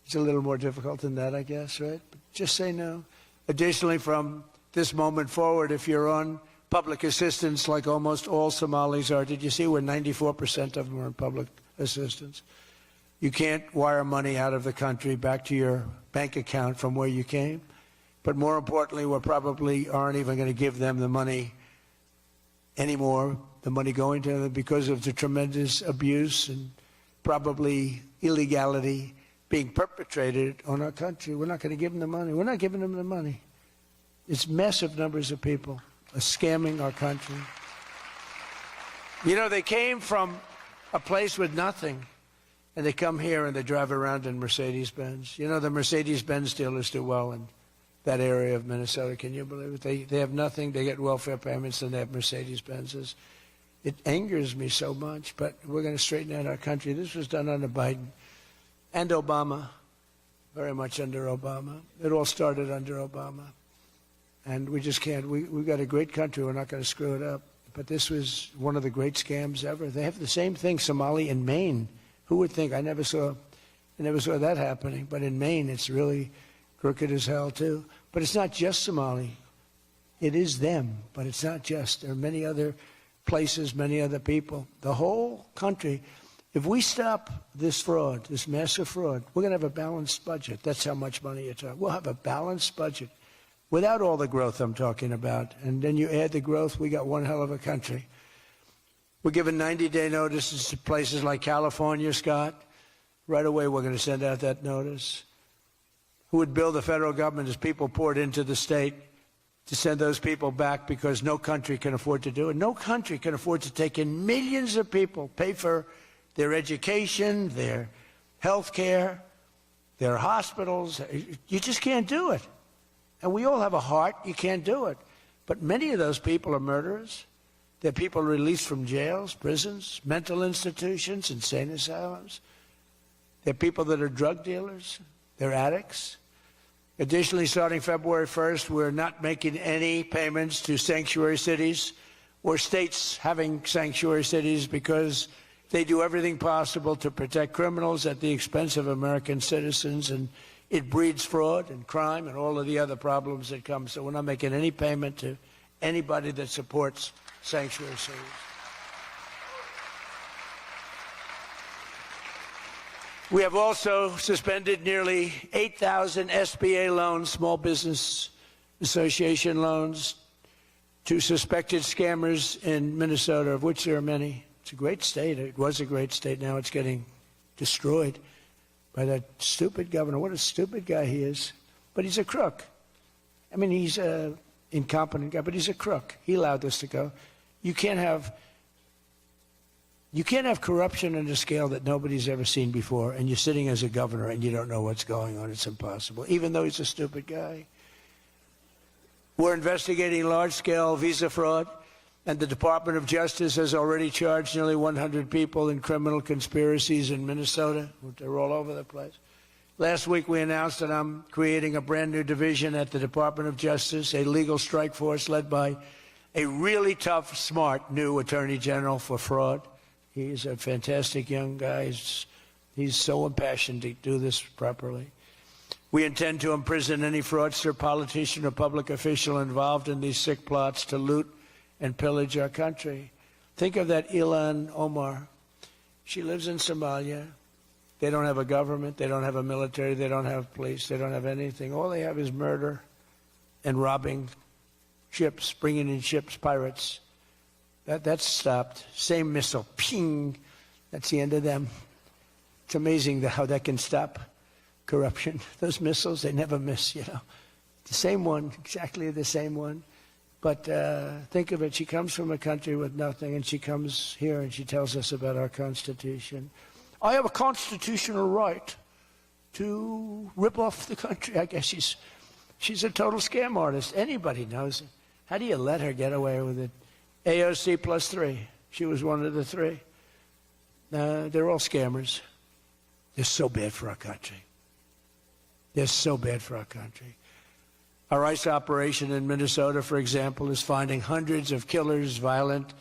It's a little more difficult than that, I guess, right? But just say no. Additionally, from this moment forward, if you're on public assistance like almost all Somalis are, did you see where 94% of them are on public assistance? You can't wire money out of the country back to your bank account from where you came. But more importantly, we probably aren't even going to give them the money anymore, the money going to them, because of the tremendous abuse and probably illegality being perpetrated on our country. We're not going to give them the money. We're not giving them the money. It's massive numbers of people are scamming our country. You know, they came from a place with nothing, and they come here and they drive around in Mercedes-Benz. You know, the Mercedes-Benz dealers do well in that area of Minnesota. Can you believe it? They have nothing. They get welfare payments, and they have Mercedes-Benzes. It angers me so much, but we're going to straighten out our country. This was done under Biden and Obama, very much under Obama. It all started under Obama. And we just can't. We've got a great country. We're not going to screw it up. But this was one of the great scams ever. They have the same thing, Somali in Maine. Who would think? I never saw that happening. But in Maine, it's really crooked as hell, too. But it's not just Somali. It is them, but it's not just. There are many other places, many other people. The whole country. If we stop this fraud, this massive fraud, we're going to have a balanced budget. That's how much money you're talking. We'll have a balanced budget without all the growth I'm talking about. And then you add the growth, we got one hell of a country. We're giving 90-day notices to places like California, Scott. Right away, we're going to send out that notice. Who would bill the federal government as people poured into the state to send those people back because no country can afford to do it? No country can afford to take in millions of people, pay for their education, their health care, their hospitals. You just can't do it. And we all have a heart. You can't do it. But many of those people are murderers. There are people released from jails, prisons, mental institutions, insane asylums. There are people that are drug dealers. They're addicts. Additionally, starting February 1st, we're not making any payments to sanctuary cities or states having sanctuary cities because they do everything possible to protect criminals at the expense of American citizens, and it breeds fraud and crime and all of the other problems that come. So we're not making any payment to anybody that supports sanctuary cities. We have also suspended nearly 8,000 SBA loans, Small Business Association loans, to suspected scammers in Minnesota, of which there are many. It's a great state. It was a great state. Now it's getting destroyed by that stupid governor. What a stupid guy he is. But he's a crook. I mean, he's an incompetent guy, but he's a crook. He allowed this to go. You can't have corruption on a scale that nobody's ever seen before, and you're sitting as a governor and you don't know what's going on. It's impossible, even though he's a stupid guy. We're investigating large-scale visa fraud, and the Department of Justice has already charged nearly 100 people in criminal conspiracies in Minnesota. They're all over the place. Last week we announced that I'm creating a brand-new division at the Department of Justice, a legal strike force led by a really tough, smart new Attorney General for fraud. He's a fantastic young guy. He's so impassioned to do this properly. We intend to imprison any fraudster, politician, or public official involved in these sick plots to loot and pillage our country. Think of that Ilhan Omar. She lives in Somalia. They don't have a government. They don't have a military. They don't have police. They don't have anything. All they have is murder and robbing ships, bringing in ships, pirates. That's stopped. Same missile, ping. That's the end of them. It's amazing how that can stop corruption. Those missiles, they never miss, you know. The same one, exactly the same one. But think of it, she comes from a country with nothing, and she comes here and she tells us about our Constitution. I have a constitutional right to rip off the country. I guess she's a total scam artist. Anybody knows it. How do you let her get away with it? AOC +3. She was one of the three. They're all scammers. They're so bad for our country. They're so bad for our country. Our ICE operation in Minnesota, for example, is finding hundreds of killers, violent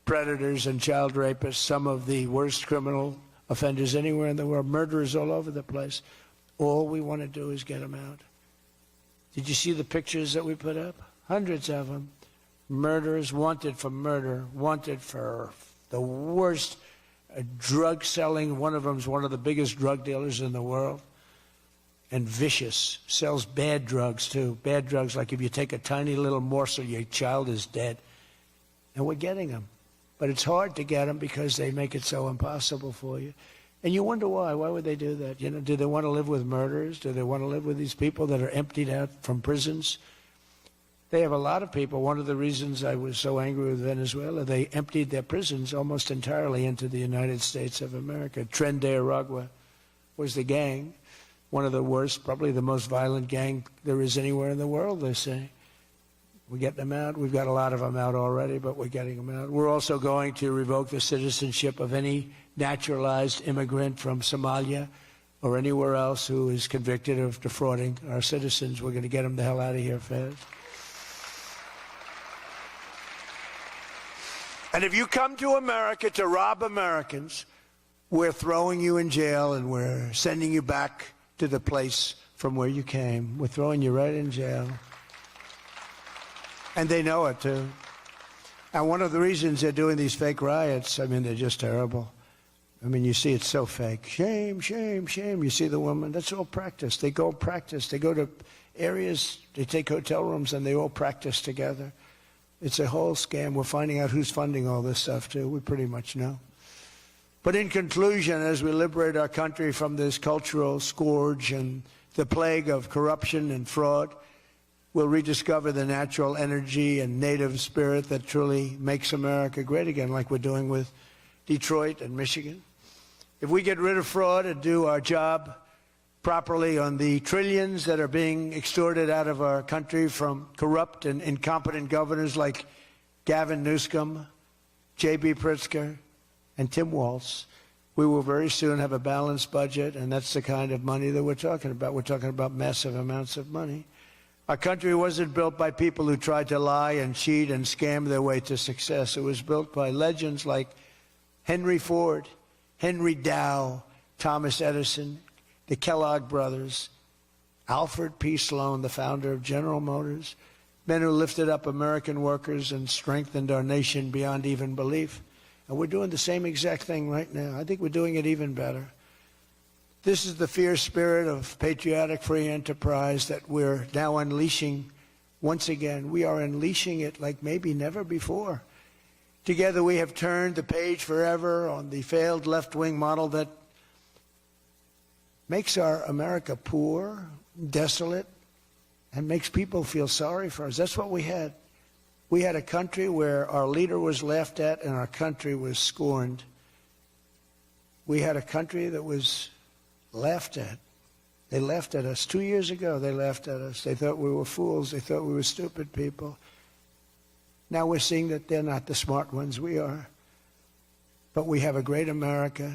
predators, and child rapists, some of the worst criminal offenders anywhere in the world, murderers all over the place. All we want to do is get them out. Did you see the pictures that we put up? Hundreds of them. Murderers, wanted for murder, wanted for the worst drug selling. One of them is one of the biggest drug dealers in the world. And vicious, sells bad drugs too. Bad drugs, like if you take a tiny little morsel, your child is dead. And we're getting them. But it's hard to get them because they make it so impossible for you. And you wonder why. Why would they do that? You know, do they want to live with murderers? Do they want to live with these people that are emptied out from prisons? They have a lot of people. One of the reasons I was so angry with Venezuela, they emptied their prisons almost entirely into the United States of America. Tren de Aragua was the gang. One of the worst, probably the most violent gang there is anywhere in the world, they say. We're getting them out. We've got a lot of them out already, but we're getting them out. We're also going to revoke the citizenship of any naturalized immigrant from Somalia or anywhere else who is convicted of defrauding our citizens. We're going to get them the hell out of here fast. And if you come to America to rob Americans, we're throwing you in jail and we're sending you back to the place from where you came. We're throwing you right in jail. And they know it, too. And one of the reasons they're doing these fake riots, I mean, they're just terrible. I mean, you see it's so fake. Shame, shame, shame. You see the woman. That's all practice. They go practice. They go to areas, they take hotel rooms, and they all practice together. It's a whole scam. We're finding out who's funding all this stuff, too. We pretty much know. But in conclusion, as we liberate our country from this cultural scourge and the plague of corruption and fraud, we'll rediscover the natural energy and native spirit that truly makes America great again, like we're doing with Detroit and Michigan. If we get rid of fraud and do our job properly on the trillions that are being extorted out of our country from corrupt and incompetent governors like Gavin Newsom, J.B. Pritzker, and Tim Walz, we will very soon have a balanced budget, and that's the kind of money that we're talking about. We're talking about massive amounts of money. Our country wasn't built by people who tried to lie and cheat and scam their way to success. It was built by legends like Henry Ford, Henry Dow, Thomas Edison, the Kellogg brothers, Alfred P. Sloan, the founder of General Motors, men who lifted up American workers and strengthened our nation beyond even belief. And we're doing the same exact thing right now. I think we're doing it even better. This is the fierce spirit of patriotic free enterprise that we're now unleashing once again. We are unleashing it like maybe never before. Together we have turned the page forever on the failed left-wing model that makes our America poor, desolate, and makes people feel sorry for us. That's what we had. We had a country where our leader was laughed at and our country was scorned. We had a country that was laughed at. They laughed at us. 2 years ago, they laughed at us. They thought we were fools. They thought we were stupid people. Now we're seeing that they're not the smart ones. We are. But we have a great America,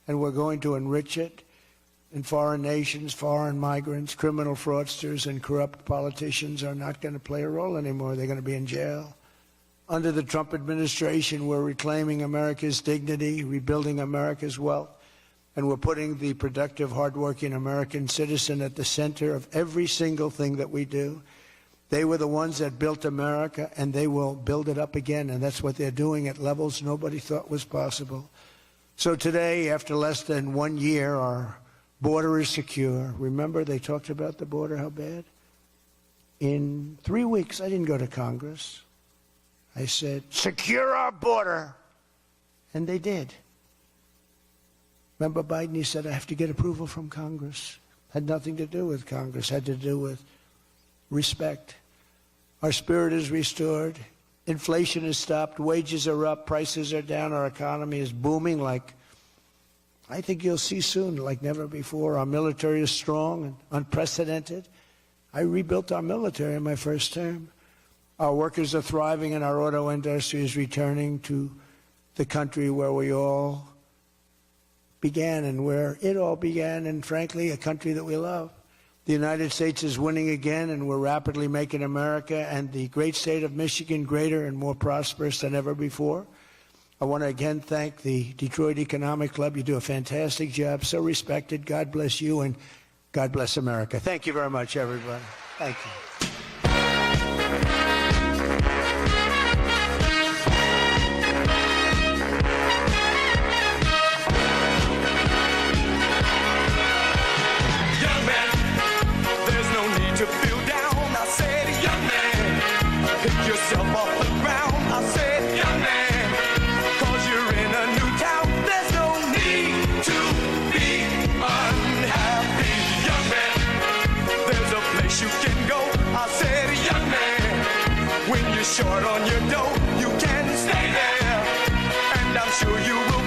and we're going to enrich it. And foreign nations, foreign migrants, criminal fraudsters, and corrupt politicians are not going to play a role anymore. They're going to be in jail. Under the Trump administration, we're reclaiming America's dignity, rebuilding America's wealth, and we're putting the productive, hardworking American citizen at the center of every single thing that we do. They were the ones that built America, and they will build it up again, and that's what they're doing at levels nobody thought was possible. So today, after less than 1 year, our border is secure. Remember, they talked about the border, how bad? In 3 weeks, I didn't go to Congress. I said, secure our border. And they did. Remember Biden, he said, I have to get approval from Congress. Had nothing to do with Congress, had to do with respect. Our spirit is restored. Inflation is stopped. Wages are up. Prices are down. Our economy is booming like I think you'll see soon, like never before. Our military is strong and unprecedented. I rebuilt our military in my first term. Our workers are thriving, and our auto industry is returning to the country where we all began and where it all began, and frankly, a country that we love. The United States is winning again, and we're rapidly making America and the great state of Michigan greater and more prosperous than ever before. I want to again thank the Detroit Economic Club. You do a fantastic job, so respected. God bless you, and God bless America. Thank you very much, everybody. Thank you. Young man, there's no need to feel down. I said, young man, pick yourself off the ground. I said, young man, you can go. I said, young man, when you're short on your dough, you can stay there, and I'm sure you will